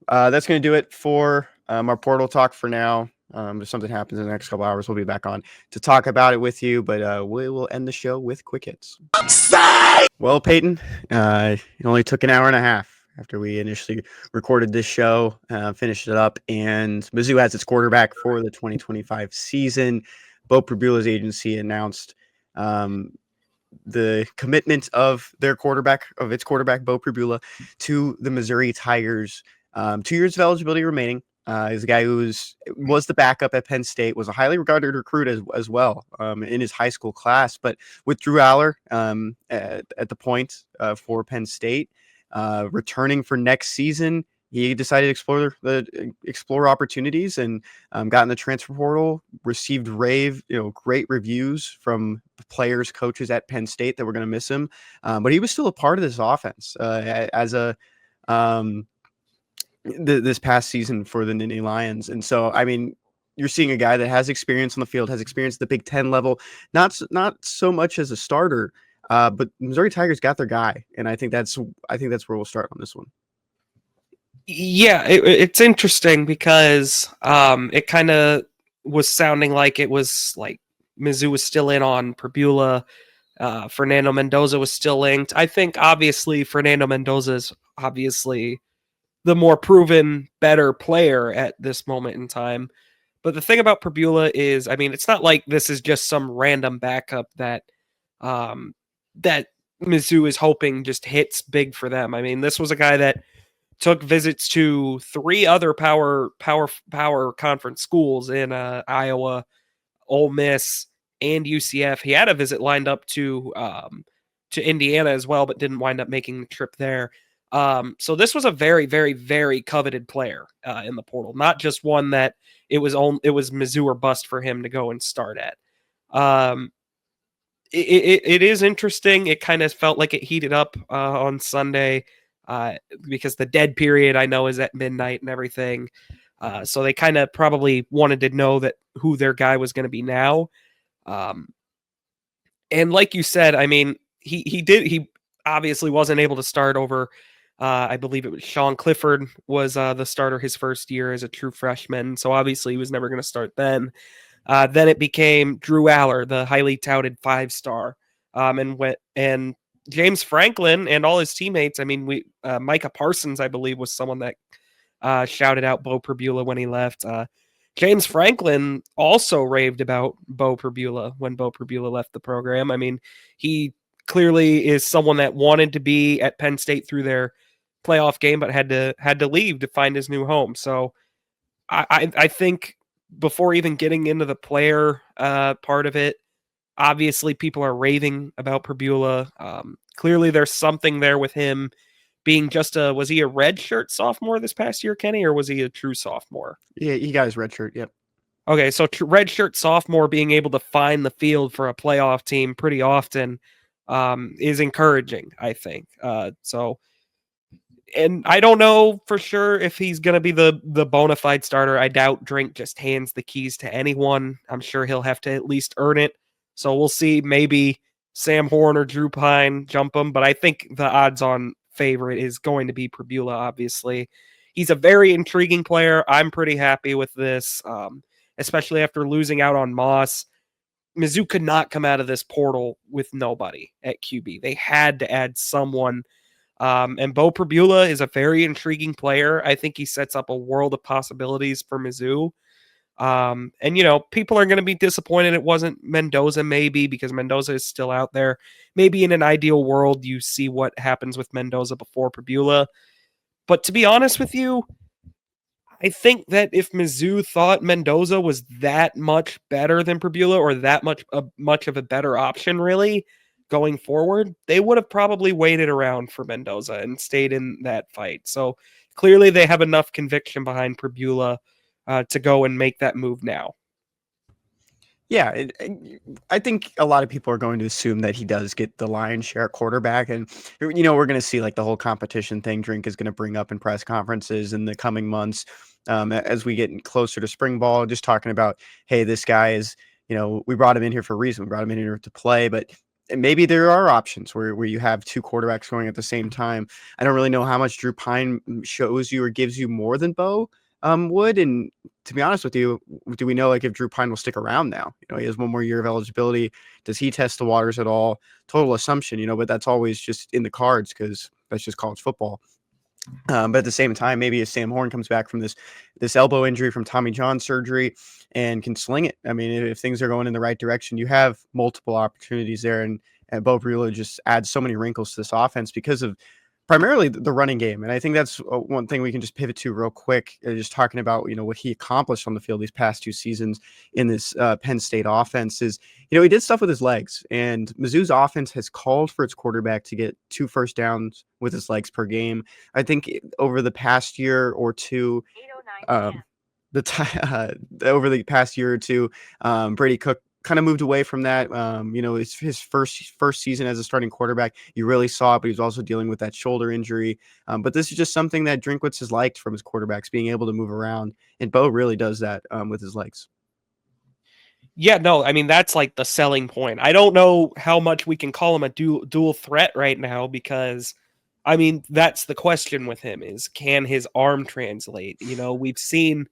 That's going to do it for our portal talk for now. If something happens in the next couple hours, we'll be back on to talk about it with you. But we will end the show with quick hits. Well, Payton, it only took an hour and a half after we initially recorded this show, finished it up, and Mizzou has its quarterback for the 2025 season. Beau Pribula's agency announced the commitment of its quarterback, Beau Pribula, to the Missouri Tigers. 2 years of eligibility remaining. He's a guy who was the backup at Penn State, was a highly regarded recruit as well in his high school class, but with Drew Aller at the point for Penn State, returning for next season, he decided to explore opportunities and got in the transfer portal, received great reviews from players, coaches at Penn State that were going to miss him. But he was still a part of this offense as a this past season for the Nittany Lions. And so, I mean, you're seeing a guy that has experience on the field, has experience at the Big Ten level, not so much as a starter, but Missouri Tigers got their guy. And I think that's where we'll start on this one. Yeah, it's interesting because it kind of was sounding like it was like Mizzou was still in on Pribula. Fernando Mendoza was still linked. I think obviously Fernando Mendoza is obviously the more proven, better player at this moment in time. But the thing about Pribula is, I mean, it's not like this is just some random backup that that Mizzou is hoping just hits big for them. I mean, this was a guy that took visits to 3 other power conference schools in Iowa, Ole Miss, and UCF. He had a visit lined up to Indiana as well, but didn't wind up making the trip there. So this was a very, very, very coveted player in the portal, not just one that it was Mizzou or bust for him to go and start at. It is interesting. It kind of felt like it heated up on Sunday because the dead period I know is at midnight and everything. So they kind of probably wanted to know that who their guy was going to be now. And like you said, I mean, he obviously wasn't able to start over. I believe it was Sean Clifford was the starter his first year as a true freshman. So obviously he was never going to start then. Then it became Drew Aller, the highly touted 5-star. And James Franklin and all his teammates. I mean, Micah Parsons, I believe, was someone that shouted out Beau Pribula when he left. James Franklin also raved about Beau Pribula when Beau Pribula left the program. I mean, he clearly is someone that wanted to be at Penn State through their playoff game, but had to leave to find his new home. So I think before even getting into the player part of it, obviously people are raving about Pribula. Clearly there's something there with him being was he a redshirt sophomore this past year, Kenny, or was he a true sophomore? Yeah, he got his red shirt. Yep. Okay, so redshirt sophomore being able to find the field for a playoff team pretty often is encouraging, I think. And I don't know for sure if he's going to be the bona fide starter. I doubt Drink just hands the keys to anyone. I'm sure he'll have to at least earn it. So we'll see. Maybe Sam Horn or Drew Pine jump him, but I think the odds-on favorite is going to be Pribula, obviously. He's a very intriguing player. I'm pretty happy with this, especially after losing out on Moss. Mizzou could not come out of this portal with nobody at QB. They had to add someone. And Beau Pribula is a very intriguing player. I think he sets up a world of possibilities for Mizzou. And people are going to be disappointed it wasn't Mendoza, maybe, because Mendoza is still out there. Maybe in an ideal world, you see what happens with Mendoza before Pribula. But to be honest with you, I think that if Mizzou thought Mendoza was that much better than Pribula, or that much of a better option, really, going forward, they would have probably waited around for Mendoza and stayed in that fight. So clearly they have enough conviction behind Pribula to go and make that move now. Yeah, I think a lot of people are going to assume that he does get the lion's share quarterback. And, we're going to see like the whole competition thing Drink is going to bring up in press conferences in the coming months as we get closer to spring ball, just talking about, hey, this guy is, we brought him in here for a reason. We brought him in here to play, but maybe there are options where you have two quarterbacks going at the same time. I don't really know how much Drew Pine shows you or gives you more than Beau would. And to be honest with you, do we know like if Drew Pine will stick around now? He has one more year of eligibility. Does he test the waters at all? Total assumption, but that's always just in the cards because that's just college football. But at the same time, maybe if Sam Horn comes back from this elbow injury from Tommy John surgery and can sling it. I mean, if things are going in the right direction, you have multiple opportunities there. And Beau Pribula just adds so many wrinkles to this offense because of primarily the running game. And I think that's one thing we can just pivot to real quick, just talking about, what he accomplished on the field these past 2 seasons in this Penn State offense is, he did stuff with his legs, and Mizzou's offense has called for its quarterback to get 2 first downs with his legs per game. I think over the past year or two, over the past year or two, Brady Cook kind of moved away from that. It's his first season as a starting quarterback. You really saw it, but he was also dealing with that shoulder injury. But this is just something that Drinkwitz has liked from his quarterbacks, being able to move around. And Beau really does that with his legs. Yeah, no, I mean, that's like the selling point. I don't know how much we can call him a dual threat right now because, I mean, that's the question with him is, can his arm translate? We've seen...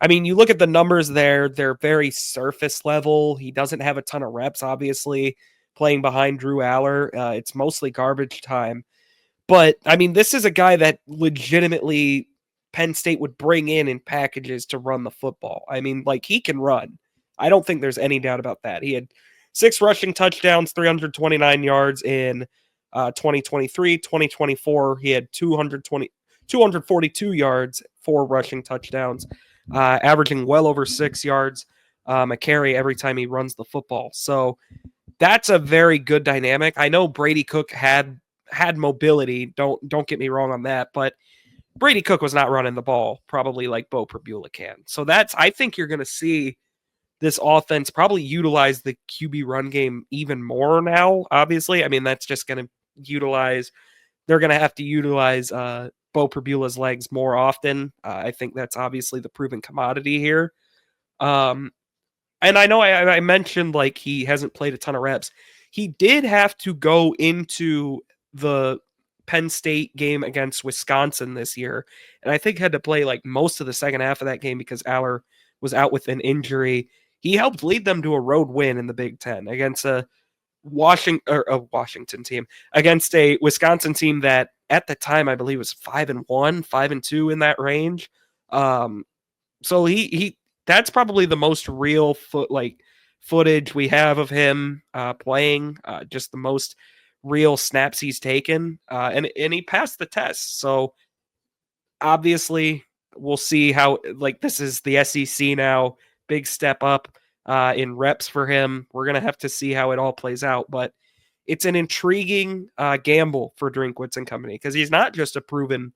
I mean, you look at the numbers there, they're very surface level. He doesn't have a ton of reps, obviously, playing behind Drew Aller. It's mostly garbage time. But, I mean, this is a guy that legitimately Penn State would bring in packages to run the football. I mean, like, he can run. I don't think there's any doubt about that. He had 6 rushing touchdowns, 329 yards in 2023. 2024, he had 242 yards, 4 rushing touchdowns. Averaging well over 6 yards a carry every time he runs the football. So that's a very good dynamic. I know Brady Cook had mobility. Don't get me wrong on that, but Brady Cook was not running the ball probably like Beau Pribula can. So I think you're going to see this offense probably utilize the QB run game even more now. Obviously, I mean that's just going to they're going to have to utilize Beau Pribula's legs more often. I think that's obviously the proven commodity here. And I know I mentioned like he hasn't played a ton of reps. He did have to go into the Penn State game against Wisconsin this year, and I think had to play like most of the second half of that game because Aller was out with an injury. He helped lead them to a road win in the Big Ten against a Washington team, against a Wisconsin team that at the time I believe was 5-1, 5-2 in that range. So he that's probably the most real footage we have of him playing, just the most real snaps he's taken, and he passed the test. So obviously, we'll see how, like, this is the SEC now, big step up in reps for him. We're going to have to see how it all plays out, but it's an intriguing gamble for Drinkwitz and company, because he's not just a proven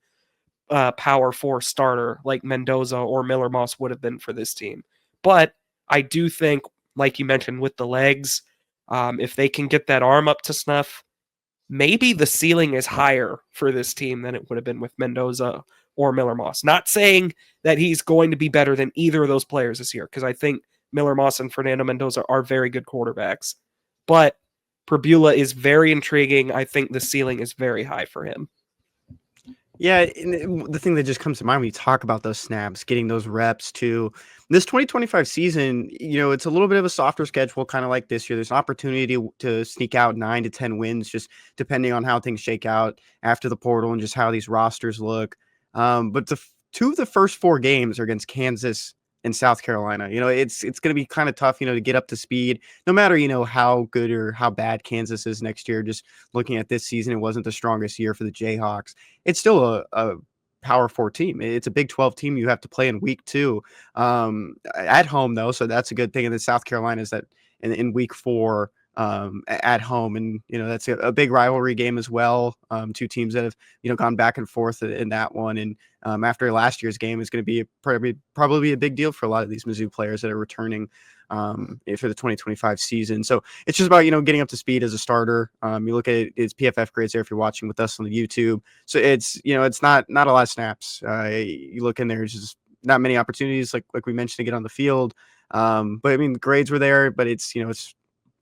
power 4 starter like Mendoza or Miller Moss would have been for this team. But I do think, like you mentioned, with the legs, if they can get that arm up to snuff, maybe the ceiling is higher for this team than it would have been with Mendoza or Miller Moss. Not saying that he's going to be better than either of those players this year, because I think Miller Moss and Fernando Mendoza are very good quarterbacks. But Pribula is very intriguing. I think the ceiling is very high for him. Yeah, and the thing that just comes to mind when you talk about those snaps, getting those reps to this 2025 season, it's a little bit of a softer schedule, kind of like this year. There's an opportunity to sneak out 9 to 10 wins, just depending on how things shake out after the portal and just how these rosters look. But two of the first 4 games are against Kansas and South Carolina. It's going to be kind of tough, to get up to speed, no matter, how good or how bad Kansas is next year. Just looking at this season, it wasn't the strongest year for the Jayhawks. It's still a Power 4 team. It's a Big 12 team you have to play in week 2 at home, though. So that's a good thing. And then South Carolina is that in week 4 at home. And, that's a big rivalry game as well. 2 teams that have, gone back and forth in that one. And after last year's game is going to be probably a big deal for a lot of these Mizzou players that are returning for the 2025 season. So it's just about, getting up to speed as a starter. You look at his PFF grades there if you're watching with us on the YouTube. So it's, it's not a lot of snaps. You look in there, it's just not many opportunities like we mentioned to get on the field. But I mean, the grades were there, but it's, it's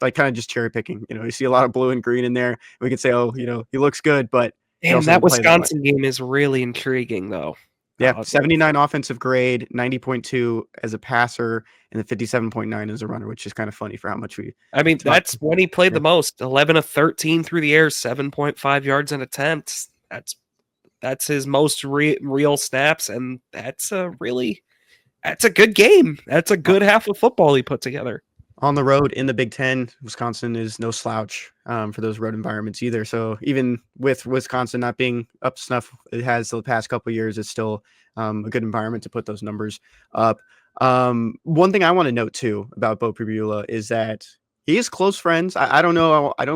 like kind of just cherry picking. You see a lot of blue and green in there. We could say, oh, he looks good, but damn, that Wisconsin game is really intriguing, though. Yeah, 79 offensive grade, 90.2 as a passer, and then 57.9 as a runner, which is kind of funny for how much we. I mean, that's when he played the most. 11 of 13 through the air, 7.5 yards an attempt. That's his most real snaps, and that's a good game. That's a good half of football he put together. On the road in the Big Ten, Wisconsin is no slouch for those road environments either. So even with Wisconsin not being up to snuff, it has the past couple of years, it's still a good environment to put those numbers up. One thing I want to note too about Beau Pribula is that he is close friends. I don't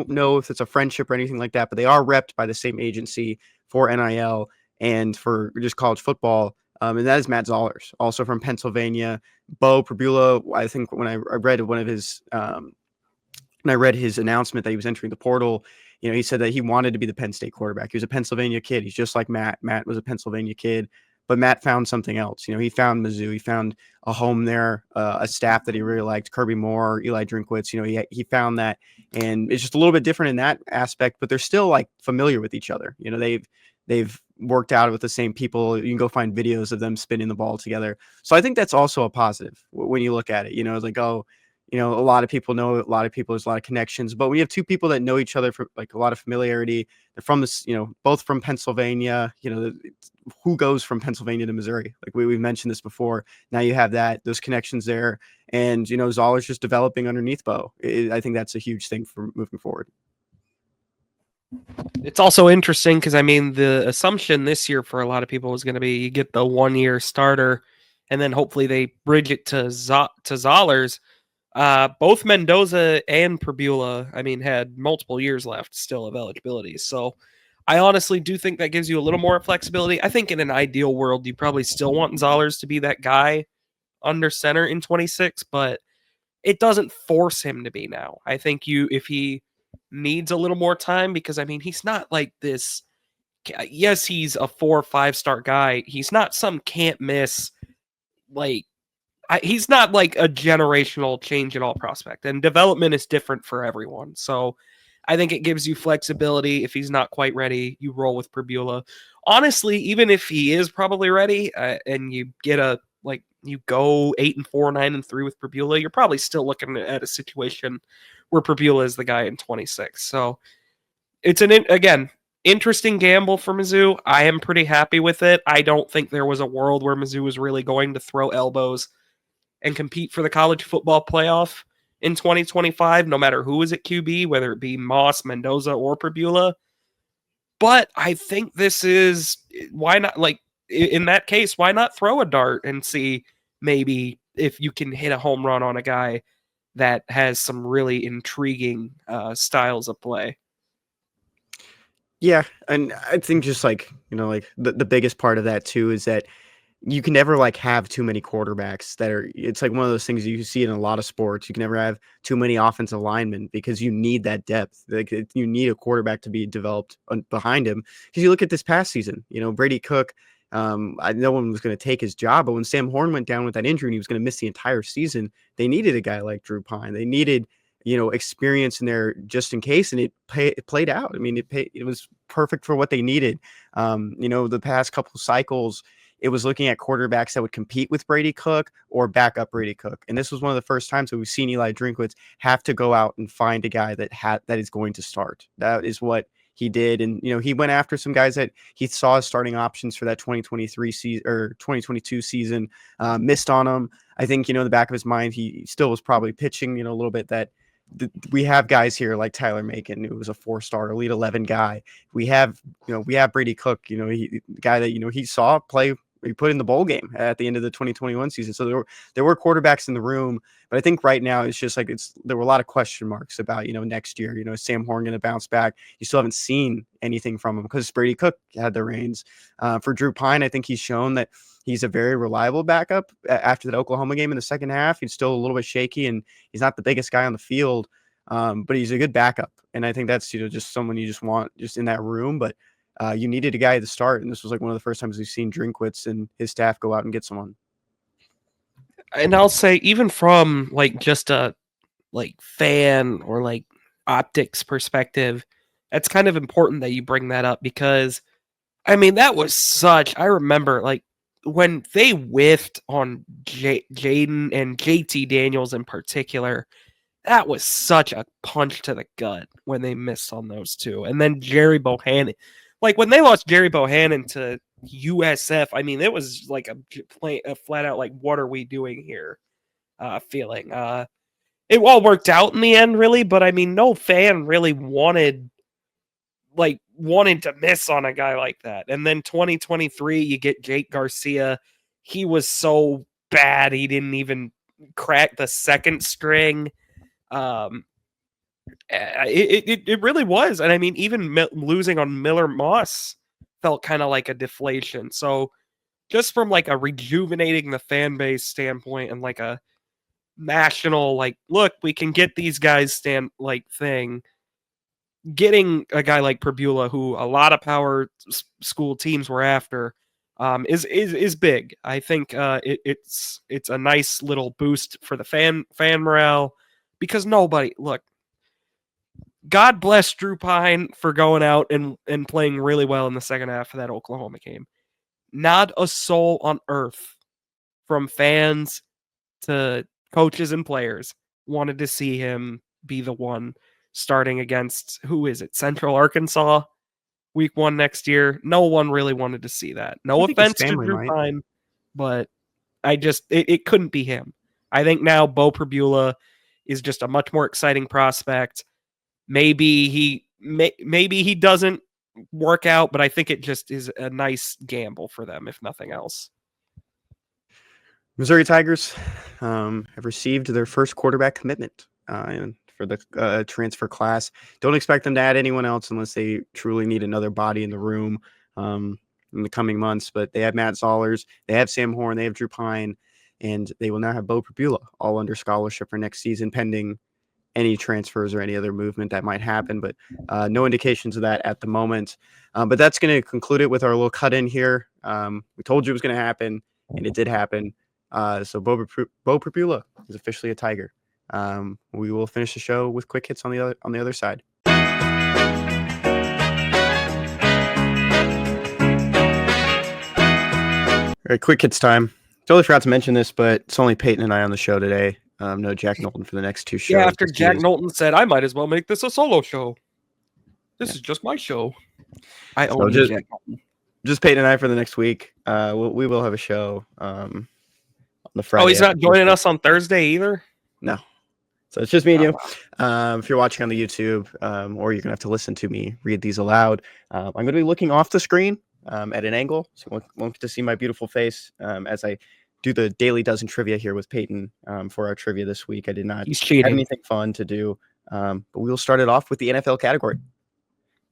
know if it's a friendship or anything like that, but they are repped by the same agency for NIL and for just college football. And that is Matt Zollers, also from Pennsylvania. Beau Pribula, I think when I read one of his, when I read his announcement that he was entering the portal, he said that he wanted to be the Penn State quarterback. He was a Pennsylvania kid. He's just like Matt. Matt was a Pennsylvania kid, but Matt found something else. He found Mizzou. He found a home there, a staff that he really liked, Kirby Moore, Eli Drinkwitz. He found that, and it's just a little bit different in that aspect, but they're still like familiar with each other. They've worked out with the same people. You can go find videos of them spinning the ball together. So I think that's also a positive when you look at it. It's like, oh, a lot of people know a lot of people. There's a lot of connections, but we have 2 people that know each other for like a lot of familiarity. They're from this, both from Pennsylvania. Who goes from Pennsylvania to Missouri? Like we've mentioned this before. Now you have those connections there, and Zoller's just developing underneath Beau. I think that's a huge thing for moving forward. It's also interesting because, I mean, the assumption this year for a lot of people was going to be you get the 1-year starter, and then hopefully they bridge it to Zollers. Both Mendoza and Pribula, I mean, had multiple years left still of eligibility. So I honestly do think that gives you a little more flexibility. I think in an ideal world, you probably still want Zollers to be that guy under center in 26, but it doesn't force him to be now. I think if he needs a little more time, because I mean, he's not like this. Yes, he's a 4 or 5 star guy. He's not some can't miss. He's not like a generational change at all prospect, and development is different for everyone. So I think it gives you flexibility. If he's not quite ready, you roll with Pribula. Honestly, even if he is probably ready, and you get you go 8-4, 9-3 with Pribula, you're probably still looking at a situation where Pribula is the guy in 26. So it's again, interesting gamble for Mizzou. I am pretty happy with it. I don't think there was a world where Mizzou was really going to throw elbows and compete for the college football playoff. in 2025, no matter who is at QB, whether it be Moss, Mendoza, or Pribula. But I think this is, why not, like, in that case, why not throw a dart and see maybe if you can hit a home run on a guy that has some really intriguing styles of play. Yeah, and I think just like, like the biggest part of that too is that you can never like have too many quarterbacks that are, it's like one of those things you see in a lot of sports. You can never have too many offensive linemen because you need that depth. Like you need a quarterback to be developed behind him. Because you look at this past season, Brady Cook, no one was going to take his job, but when Sam Horn went down with that injury and he was going to miss the entire season, they needed a guy like Drew Pine. They needed, experience in there just in case, and it played out. I mean, it was perfect for what they needed. The past couple of cycles, it was looking at quarterbacks that would compete with Brady Cook or back up Brady Cook. And this was one of the first times that we've seen Eli Drinkwitz have to go out and find a guy that is going to start. That is what he did. And, he went after some guys that he saw as starting options for that 2023 season or 2022 season, missed on them. I think, in the back of his mind, he still was probably pitching, a little bit that we have guys here like Tyler Macon, who was a 4-star Elite 11 guy. We have Brady Cook, the guy that, he saw play. He put in the bowl game at the end of the 2021 season. So there were quarterbacks in the room, but I think right now it's just like there were a lot of question marks about, next year, is Sam Horn going to bounce back? You still haven't seen anything from him because Brady Cook had the reins. For Drew Pine, I think he's shown that he's a very reliable backup after that Oklahoma game in the second half. He's still a little bit shaky and he's not the biggest guy on the field, but he's a good backup. And I think that's, just someone you just want just in that room, but you needed a guy to start, and this was like one of the first times we've seen Drinkwitz and his staff go out and get someone. And I'll say, even from like just a fan or like optics perspective, it's kind of important that you bring that up because, I mean, that was I remember like when they whiffed on Jaden and JT Daniels in particular, that was such a punch to the gut when they missed on those two. And then Jerry Bohannon. Like, when they lost Jerry Bohannon to USF, I mean, it was like a flat out, like, what are we doing here feeling. It all worked out in the end, really, but, I mean, no fan really wanted to miss on a guy like that. And then 2023, you get Jake Garcia. He was so bad, he didn't even crack the second string. It really was. And I mean, even losing on Miller Moss felt kind of like a deflation. So just from like a rejuvenating the fan base standpoint and like a national, like, look, we can get these guys thing, getting a guy like Pribula, who a lot of power school teams were after, is big. I think it's a nice little boost for the fan morale, because God bless Drew Pine for going out and playing really well in the second half of that Oklahoma game. Not a soul on earth, from fans to coaches and players, wanted to see him be the one starting against, who is it, Central Arkansas, week 1 next year. No one really wanted to see that. No offense to Drew Pine, but it couldn't be him. I think now Beau Pribula is just a much more exciting prospect. Maybe he doesn't work out, but I think it just is a nice gamble for them, if nothing else. Missouri Tigers have received their first quarterback commitment for the transfer class. Don't expect them to add anyone else unless they truly need another body in the room in the coming months. But they have Matt Zollers, they have Sam Horn, they have Drew Pine, and they will now have Beau Pribula all under scholarship for next season, pending any transfers or any other movement that might happen, but no indications of that at the moment. But that's going to conclude it with our little cut in here. We told you it was going to happen, and it did happen. So Beau Pribula is officially a Tiger. We will finish the show with quick hits on the other side. All right, quick hits time. Totally forgot to mention this, but it's only Payton and I on the show today. No Jack Knowlton for the next 2 shows. Yeah, after Jack Knowlton said, I might as well make this a solo show. This is just my show. I own Jack Knowlton. Just Payton and I for the next week. We will have a show on the Friday. Oh, he's not joining us on Thursday either? No. So it's just me and you. If you're watching on the YouTube, or you're going to have to listen to me read these aloud, I'm going to be looking off the screen at an angle, so you won't get to see my beautiful face as I do the Daily Dozen trivia here with Payton for our trivia this week. I did not have anything fun to do, but we'll start it off with the NFL category.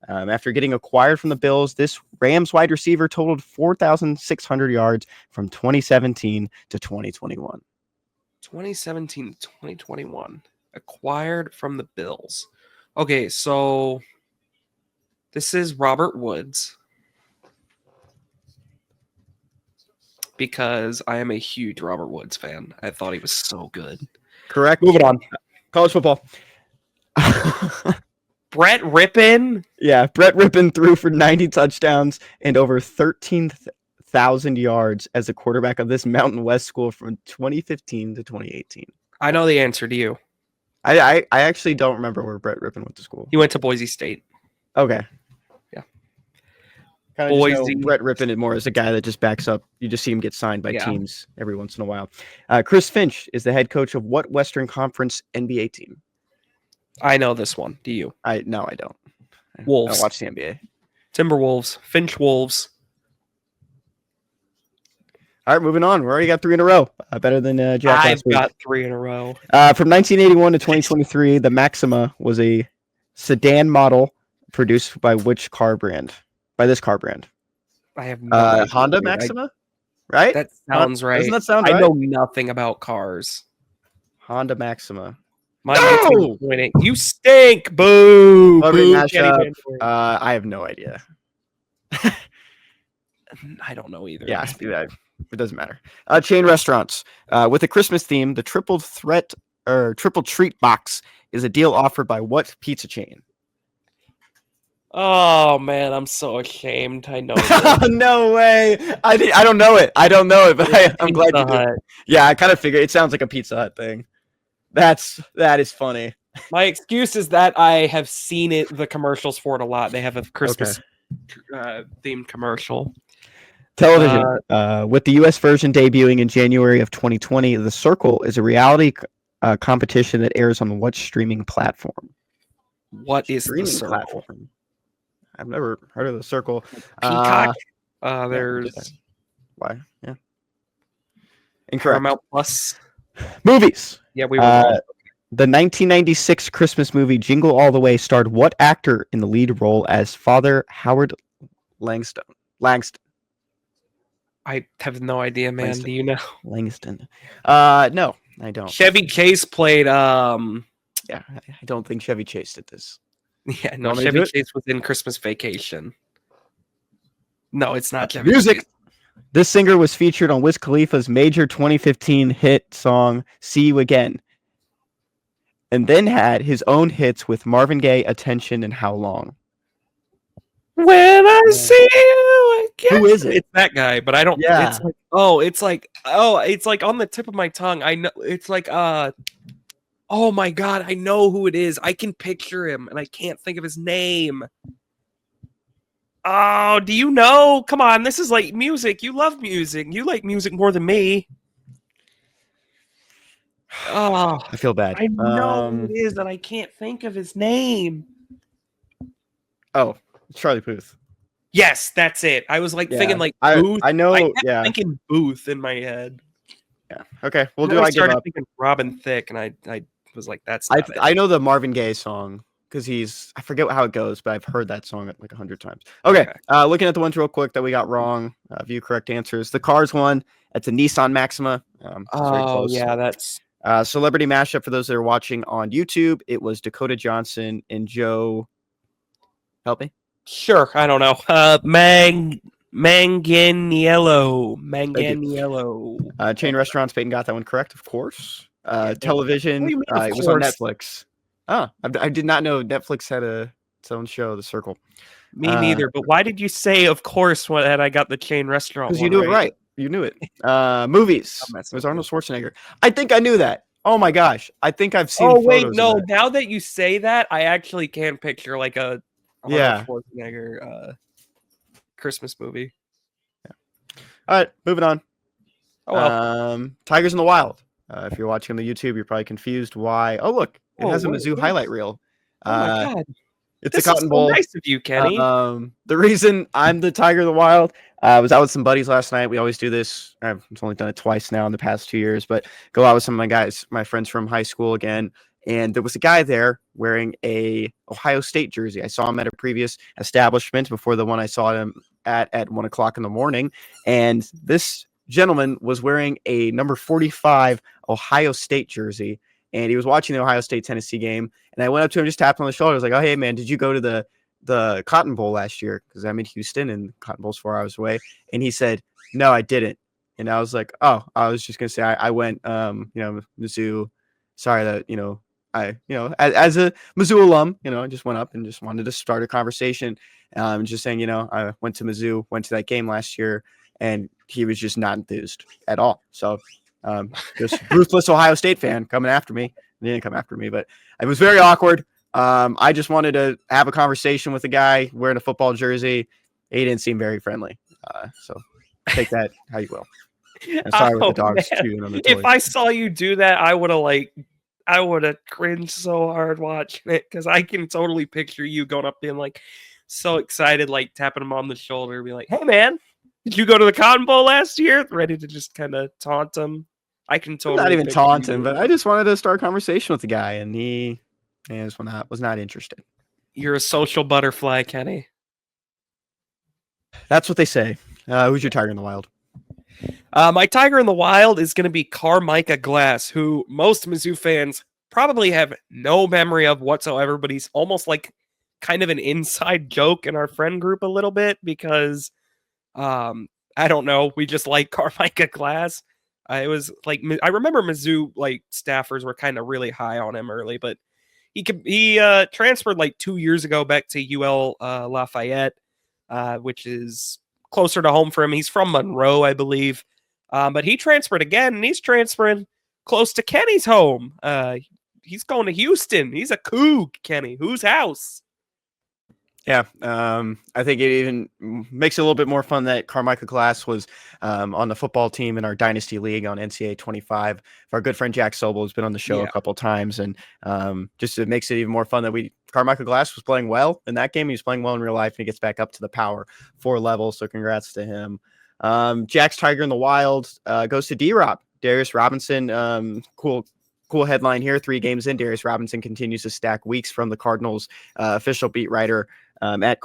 After getting acquired from the Bills, this Rams wide receiver totaled 4,600 yards from 2017 to 2021. 2017 to 2021. Acquired from the Bills. Okay, so this is Robert Woods. Because I am a huge Robert Woods fan. I thought he was so good. Correct. Moving on. College football. Brett Rippon? Yeah, Brett Rippon threw for 90 touchdowns and over 13,000 yards as a quarterback of this Mountain West school from 2015 to 2018. I know the answer to you. I actually don't remember where Brett Rippon went to school. He went to Boise State. Okay. Yeah. Kind of Boise. Brett Rippon more as a guy that just backs up. You just see him get signed by teams every once in a while. Chris Finch is the head coach of what Western Conference NBA team? I know this one. Do you? No, I don't. Wolves. I don't watch the NBA. Timberwolves. Finch Wolves. All right, moving on. We already got 3 in a row. Better than Jack last week. I've got 3 in a row. From 1981 to 2023, the Maxima was a sedan model produced by which car brand? By this car brand. I have no idea. Honda Maxima, right? That sounds right. Doesn't that sound right? I know nothing about cars. Honda Maxima. No! You stink! Boo! Boo! I have no idea. I don't know either. Yeah, it doesn't matter. Chain restaurants with a Christmas theme. The triple treat box is a deal offered by what pizza chain? Oh man, I'm so ashamed. I know. No way. I don't know it. But I'm glad you did. Yeah, I kind of figured it sounds like a Pizza Hut thing. That is funny. My excuse is that I have seen the commercials for it a lot. They have a Christmas themed commercial. Television. With the U.S. version debuting in January of 2020, The Circle is a reality competition that airs on what streaming platform? What is The Circle? Platform? I've never heard of The Circle. Peacock. There's why? Yeah. Incorrect. Paramount Plus. Movies. Yeah, we were. The 1996 Christmas movie Jingle All the Way starred what actor in the lead role as Father Howard Langston? I have no idea, man. Langston. Do you know? Langston. No, I don't. Chevy Chase played. Yeah, I don't think Chevy Chase did this. Yeah, no. Chevy Chase was in Christmas Vacation. No, it's not Chevy Music. Chase. This singer was featured on Wiz Khalifa's major 2015 hit song "See You Again," and then had his own hits with Marvin Gaye, "Attention," and "How Long." When I see you again. Who is it? It's that guy, but I don't. Yeah. It's like on the tip of my tongue. I know. It's like oh my god, I know who it is. I can picture him, and I can't think of his name. Oh, do you know? Come on, this is like music. You love music. You like music more than me. Oh, I feel bad. I know who it is, and I can't think of his name. Oh, Charlie Puth. Yes, that's it. I was thinking Booth. I know. I kept thinking Booth in my head. Yeah. Okay. Well, I started thinking Robin Thicke, and I was like, that's. Not it. I know the Marvin Gaye song because I forget how it goes, but I've heard that song like 100 times. Okay. Looking at the ones real quick that we got wrong. A few correct answers. The Cars one. That's a Nissan Maxima. Very close. Yeah, that's. Celebrity mashup for those that are watching on YouTube. It was Dakota Johnson and Joe. Help me. Sure, I don't know. Manganiello. Chain restaurants. Peyton got that one correct, of course. Television. It was on Netflix. I did not know Netflix had its own show, The Circle. Me neither. But why did you say, of course, when I got the chain restaurant? Because you knew it right. You knew it. Movies. It was Arnold Schwarzenegger. I think I knew that. Oh my gosh. I think I've seen. Oh wait, no. Now that you say that, I actually can picture like a Arnold Schwarzenegger Christmas movie. Yeah. All right, moving on. Oh well. Tigers in the Wild. If you're watching on the YouTube, you're probably confused why. Oh, look, it has a Mizzou highlight reel. Oh my God. It's This the Cotton is Bowl. so nice of you, Kenny. The reason I'm the Tiger of the Wild, I was out with some buddies last night. We always do this. I've only done it twice now in the past 2 years, but go out with some of my friends from high school again. And there was a guy there wearing a Ohio State jersey. I saw him at a previous establishment before the one I saw him at 1:00 in the morning. And this gentleman was wearing a number 45 Ohio State jersey. And he was watching the Ohio State-Tennessee game. And I went up to him, just tapped him on the shoulder. I was like, oh, hey, man, did you go to the Cotton Bowl last year? Because I'm in Houston and Cotton Bowl's 4 hours away. And he said, no, I didn't. And I was like, oh, I was just going to say I went, Mizzou. Sorry that, as a Mizzou alum, I just went up and just wanted to start a conversation. Just saying, I went to Mizzou, went to that game last year, and he was just not enthused at all. So just ruthless Ohio State fan coming after me. He didn't come after me, but it was very awkward. I just wanted to have a conversation with a guy wearing a football jersey. He didn't seem very friendly. So take that how you will. And sorry with the dogs chewing on the toys. If I saw you do that, I would have cringed so hard watching it, because I can totally picture you going up being like so excited, like tapping him on the shoulder, be like, hey man, did you go to the Cotton Bowl last year? Ready to just kind of taunt him. I can totally not even taunt him, but I just wanted to start a conversation with the guy, and he just was not interested. You're a social butterfly, Kenny. That's what they say. Who's your Tiger in the Wild? My Tiger in the Wild is going to be Carmicah Glass, who most Mizzou fans probably have no memory of whatsoever, but he's almost like kind of an inside joke in our friend group a little bit, because I don't know, we just like Carmicah Glass. It was like, I remember Mizzou like staffers were kind of really high on him early, but he transferred like 2 years ago back to UL Lafayette, which is closer to home for him. He's from Monroe, I believe. But he transferred again, and he's transferring close to Kenny's home. He's going to Houston. He's a Coug, Kenny. Whose house? Yeah, I think it even makes it a little bit more fun that Carmicah Glass was on the football team in our Dynasty League on NCAA 25. Our good friend Jack Sobel has been on the show a couple times, and just it makes it even more fun that Carmicah Glass was playing well in that game. He was playing well in real life, and he gets back up to the Power 4 level, so congrats to him. Jack's Tiger in the Wild goes to D-Rob. Darius Robinson, cool headline here. 3 games in, Darius Robinson continues to stack weeks from the Cardinals official beat writer at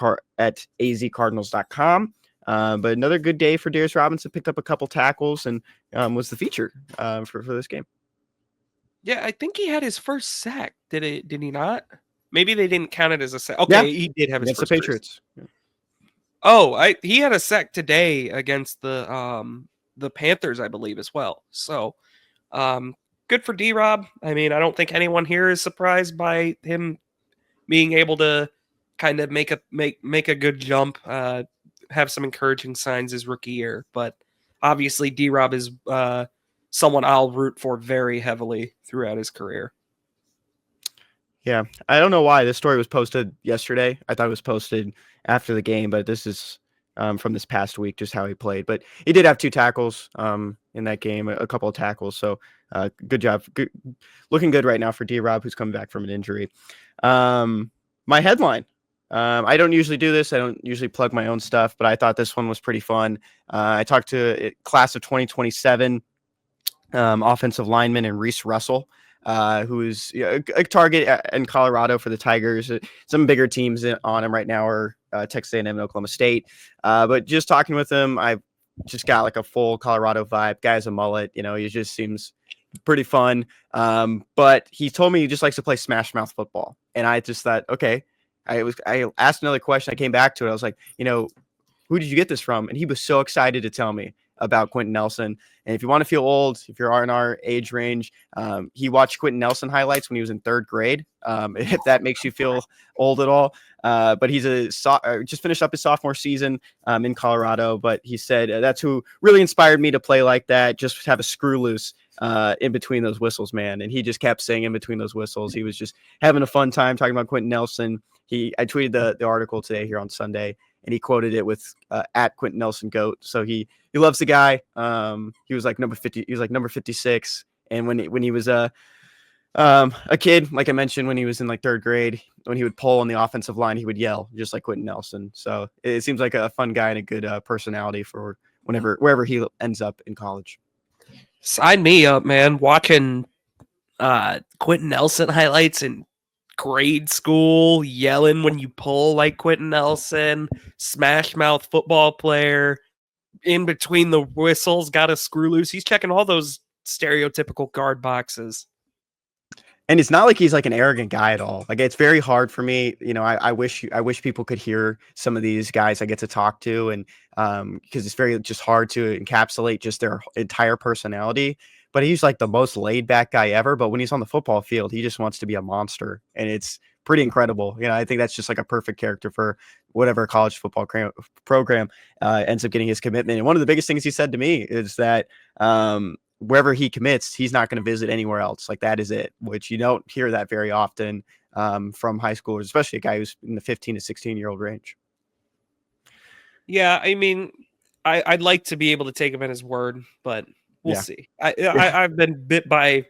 azcardinals.com. But another good day for Darius Robinson. Picked up a couple tackles and was the feature for this game. Yeah, I think he had his first sack. Did he not? Maybe they didn't count it as a sack. Okay, he did have his first. The Patriots. Yeah. Oh, he had a sack today against the Panthers, I believe, as well. So, good for D-Rob. I mean, I don't think anyone here is surprised by him being able to kind of make a good jump, have some encouraging signs his rookie year. But obviously, D-Rob is someone I'll root for very heavily throughout his career. Yeah, I don't know why this story was posted yesterday. I thought it was posted after the game, but this is from this past week, just how he played. But he did have 2 tackles in that game, a couple of tackles. So good job. Looking good right now for D-Rob, who's coming back from an injury. My headline. I don't usually do this. I don't usually plug my own stuff, but I thought this one was pretty fun. I talked to a class of 2027 offensive lineman and Reese Russell, who is a target in Colorado for the Tigers. Some bigger teams on him right now are Texas A&M and Oklahoma State. But just talking with him, I've just got like a full Colorado vibe. Guy's a mullet. He just seems pretty fun. But he told me he just likes to play smash mouth football. And I just thought, okay. I asked another question. I came back to it. I was like, who did you get this from? And he was so excited to tell me about Quentin Nelson. And if you want to feel old, if you're in our age range, he watched Quentin Nelson highlights when he was in 3rd grade. If that makes you feel old at all. But he's just finished up his sophomore season in Colorado. But he said that's who really inspired me to play like that. Just have a screw loose in between those whistles, man. And he just kept saying in between those whistles. He was just having a fun time talking about Quentin Nelson. I tweeted the article today here on Sunday, and he quoted it with at Quentin Nelson GOAT. So he loves the guy. He was like number 50. He was like number 56. And when he was a kid, like I mentioned, when he was in like third grade, when he would pull on the offensive line, he would yell just like Quentin Nelson. So it seems like a fun guy and a good personality for wherever he ends up in college. Sign me up, man. Watching Quentin Nelson highlights in grade school, yelling when you pull like Quentin Nelson, smash mouth football player, in between the whistles, got a screw loose. He's checking all those stereotypical guard boxes. And it's not like he's like an arrogant guy at all. Like it's very hard for me. You know, I wish people could hear some of these guys I get to talk to, and because it's very just hard to encapsulate just their entire personality. But he's like the most laid back guy ever. But when he's on the football field, he just wants to be a monster, and it's pretty incredible. You know, I think that's just like a perfect character for whatever college football program ends up getting his commitment. And one of the biggest things he said to me is that wherever he commits, he's not going to visit anywhere else. Like that is it, which you don't hear that very often from high schoolers, especially a guy who's in the 15 to 16-year-old range. Yeah, I mean, I'd like to be able to take him at his word, but we'll see. I've been bit by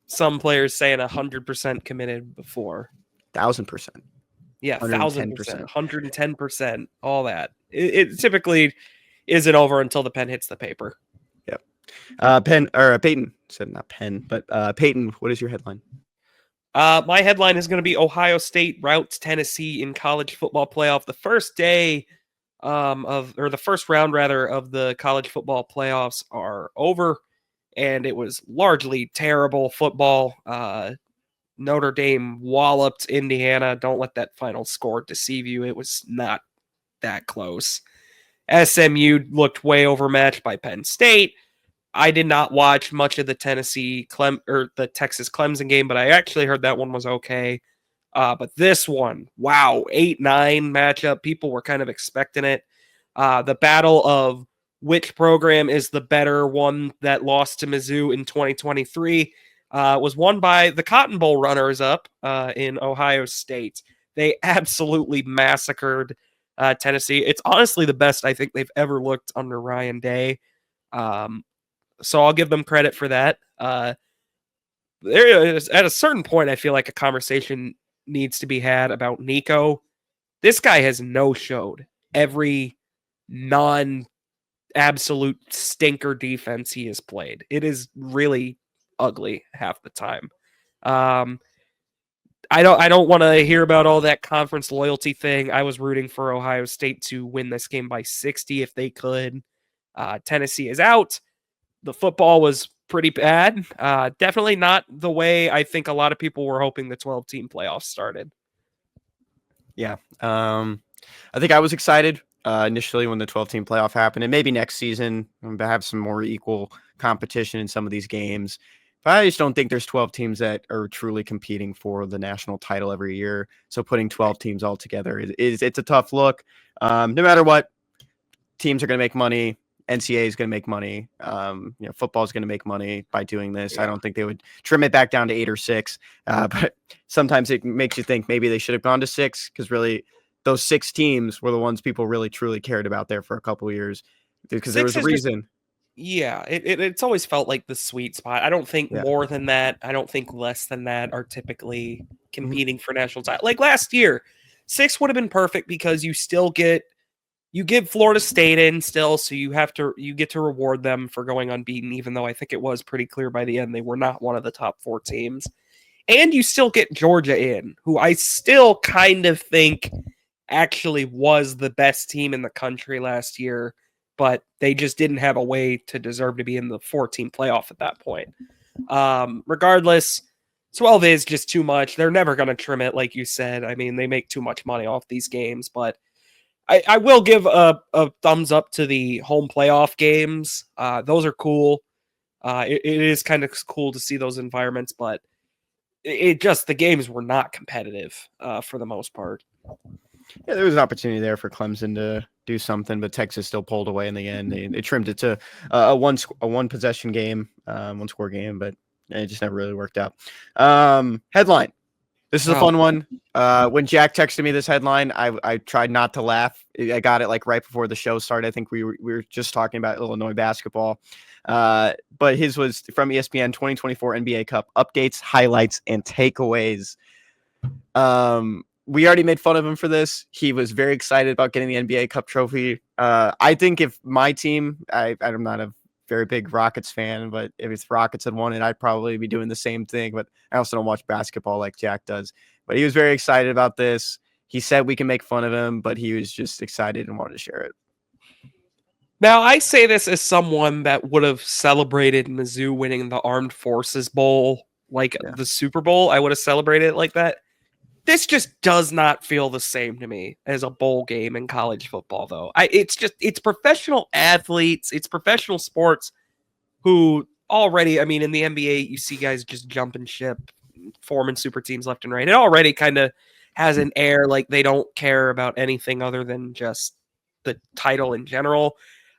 some players saying 100% committed before. 1,000%. Yeah, 1,000%, 110%, all that. It typically isn't over until the pen hits the paper. Yep. Payton said not Penn, but Payton, what is your headline? My headline is going to be Ohio State routes Tennessee in college football playoff. The first day the first round rather of the college football playoffs are over, and it was largely terrible football. Notre Dame walloped Indiana. Don't let that final score deceive you. It was not that close. SMU looked way overmatched by Penn State. I did not watch much of the the Texas Clemson game, but I actually heard that one was okay. But this one, wow, 8-9 matchup. People were kind of expecting it. The battle of which program is the better one that lost to Mizzou in 2023 was won by the Cotton Bowl runners-up in Ohio State. They absolutely massacred Tennessee. It's honestly the best I think they've ever looked under Ryan Day. So I'll give them credit for that. There is, at a certain point, I feel like a conversation needs to be had about Nico. This guy has no-showed every non-absolute stinker defense he has played. It is really ugly half the time. I don't want to hear about all that conference loyalty thing. I was rooting for Ohio State to win this game by 60 if they could. Tennessee is out. The football was pretty bad. Definitely not the way I think a lot of people were hoping the 12-team playoffs started. Yeah. I think I was excited initially when the 12-team playoff happened, and maybe next season we'll have some more equal competition in some of these games. But I just don't think there's 12 teams that are truly competing for the national title every year. So putting 12 teams all together it's a tough look. No matter what, teams are going to make money. NCAA is going to make money. Football is going to make money by doing this. Yeah. I don't think they would trim it back down to 8 or 6. But sometimes it makes you think maybe they should have gone to 6, because really those 6 teams were the ones people really truly cared about there for a couple of years, because there was a reason. It's always felt like the sweet spot. I don't think more than that. I don't think less than that are typically competing for national title. Like last year, 6 would have been perfect because you give Florida State in still, so you get to reward them for going unbeaten, even though I think it was pretty clear by the end they were not one of the top 4 teams. And you still get Georgia in, who I still kind of think actually was the best team in the country last year, but they just didn't have a way to deserve to be in the 14 playoff at that point. Regardless, 12 is just too much. They're never going to trim it, like you said. I mean, they make too much money off these games, but I will give a thumbs up to the home playoff games. Those are cool. It is kind of cool to see those environments, but the games were not competitive for the most part. Yeah, there was an opportunity there for Clemson to do something, but Texas still pulled away in the end. They trimmed it to a one possession game, 1 score game, but it just never really worked out. Headline: This is a fun one. When Jack texted me this headline, I tried not to laugh. I got it like right before the show started. I think we were just talking about Illinois basketball. But his was from ESPN 2024 NBA Cup updates, highlights, and takeaways. We already made fun of him for this. He was very excited about getting the NBA Cup trophy. I think if my team, I'm not a very big Rockets fan, but if it's Rockets had won it, I'd probably be doing the same thing. But I also don't watch basketball like Jack does. But he was very excited about this. He said we can make fun of him, but he was just excited and wanted to share it. Now, I say this as someone that would have celebrated Mizzou winning the Armed Forces Bowl, like the Super Bowl. I would have celebrated it like that. This just does not feel the same to me as a bowl game in college football, though. It's professional athletes, it's professional sports who already, I mean, in the NBA, you see guys just jumping ship, forming super teams left and right. It already kind of has an air like they don't care about anything other than just the title in general.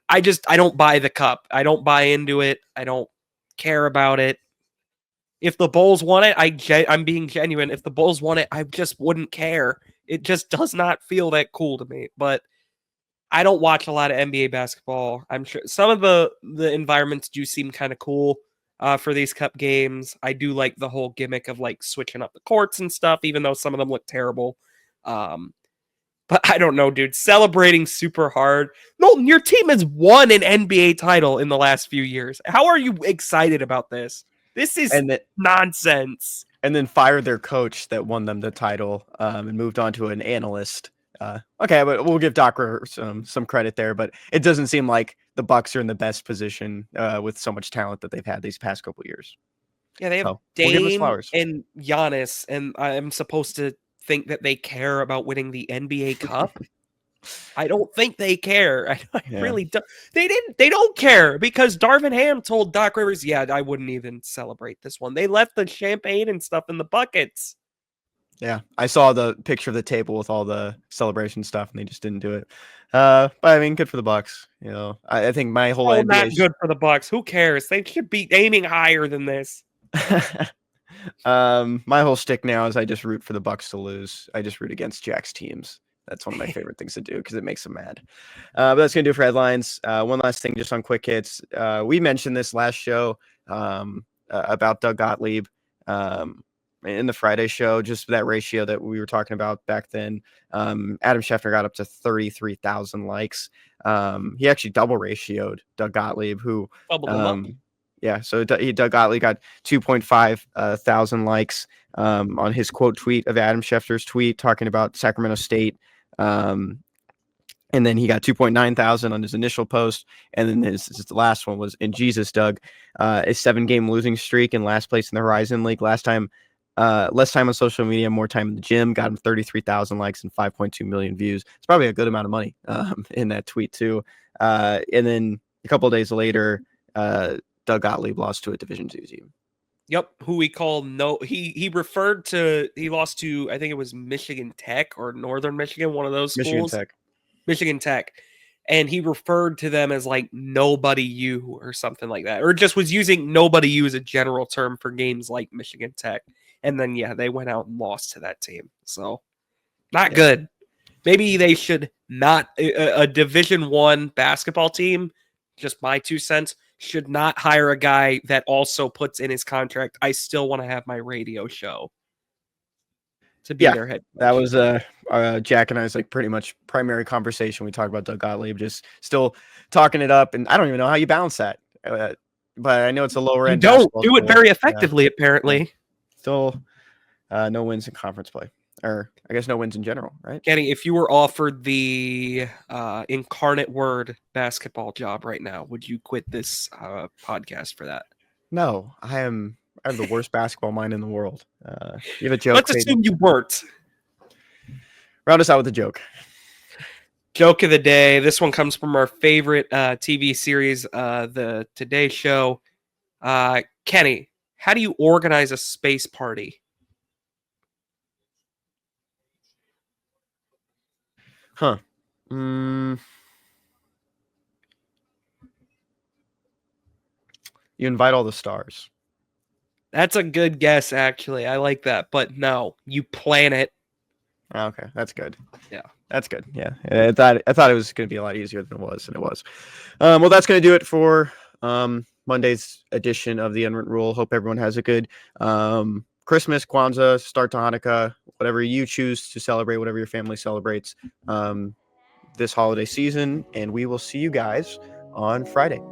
I don't buy the cup. I don't buy into it. I don't care about it. If the Bulls won it, I'm being genuine. If the Bulls won it, I just wouldn't care. It just does not feel that cool to me. But I don't watch a lot of NBA basketball. I'm sure some of the environments do seem kind of cool for these cup games. I do like the whole gimmick of like switching up the courts and stuff, even though some of them look terrible. But I don't know, dude. Celebrating super hard. Knowlton, your team has won an NBA title in the last few years. How are you excited about this? This is nonsense. And then fired their coach that won them the title and moved on to an analyst. Okay, but we'll give Doc Rivers some credit there, but it doesn't seem like the Bucks are in the best position with so much talent that they've had these past couple years. Yeah, they have Dame and Giannis, and I'm supposed to think that they care about winning the NBA Cup. I don't think they care. I really don't. They don't care because Darvin Ham told Doc Rivers, "Yeah, I wouldn't even celebrate this one." They left the champagne and stuff in the buckets. Yeah, I saw the picture of the table with all the celebration stuff, and they just didn't do it. But I mean, good for the Bucks. You know, I think my whole NBA not good for the Bucks. Who cares? They should be aiming higher than this. My whole shtick now is I just root for the Bucks to lose. I just root against Jack's teams. That's one of my favorite things to do because it makes him mad. But that's going to do it for headlines. One last thing just on quick hits. We mentioned this last show about Doug Gottlieb in the Friday show, just that ratio that we were talking about back then. Adam Schefter got up to 33,000 likes. He actually double ratioed Doug Gottlieb, who yeah, so Doug Gottlieb got 2.5 thousand likes on his quote tweet of Adam Schefter's tweet talking about Sacramento State. And then he got 2.9 thousand on his initial post. And then his last one was in Jesus, Doug, a 7-game losing streak in last place in the Horizon League. Less time on social media, more time in the gym, got him 33,000 likes and 5.2 million views. It's probably a good amount of money in that tweet too. And then a couple of days later, Doug Gottlieb lost to a Division II team. Yep, who we call he lost to, I think it was Michigan Tech or Northern Michigan, one of those schools. Michigan Tech. And he referred to them as like nobody you or something like that. Or just was using nobody you as a general term for games like Michigan Tech. And then they went out and lost to that team. So not good. Maybe they should not a Division I basketball team, just my 2 cents, should not hire a guy that also puts in his contract, I still want to have my radio show to be their head coach. That was Jack and I's like pretty much primary conversation. We talked about Doug Gottlieb, just still talking it up, and I don't even know how you balance that. But I know it's a lower end. You don't do it very effectively, apparently. Still, no wins in conference play, or I guess no wins in general, right? Kenny, if you were offered the incarnate word basketball job right now, would you quit this podcast for that? No, I have the worst basketball mind in the world. You have a joke. Let's assume you weren't. Round us out with a joke. Joke of the day. This one comes from our favorite TV series, The Today Show. Kenny, how do you organize a space party? Huh. You invite all the stars. That's a good guess, actually. I like that. But no, you plan it. Okay, that's good. Yeah. That's good. Yeah, I thought it was going to be a lot easier than it was, and it was. Well, that's going to do it for Monday's edition of the Unwritten Rule. Hope everyone has a good Christmas, Kwanzaa, start to Hanukkah, whatever you choose to celebrate, whatever your family celebrates this holiday season, and we will see you guys on Friday.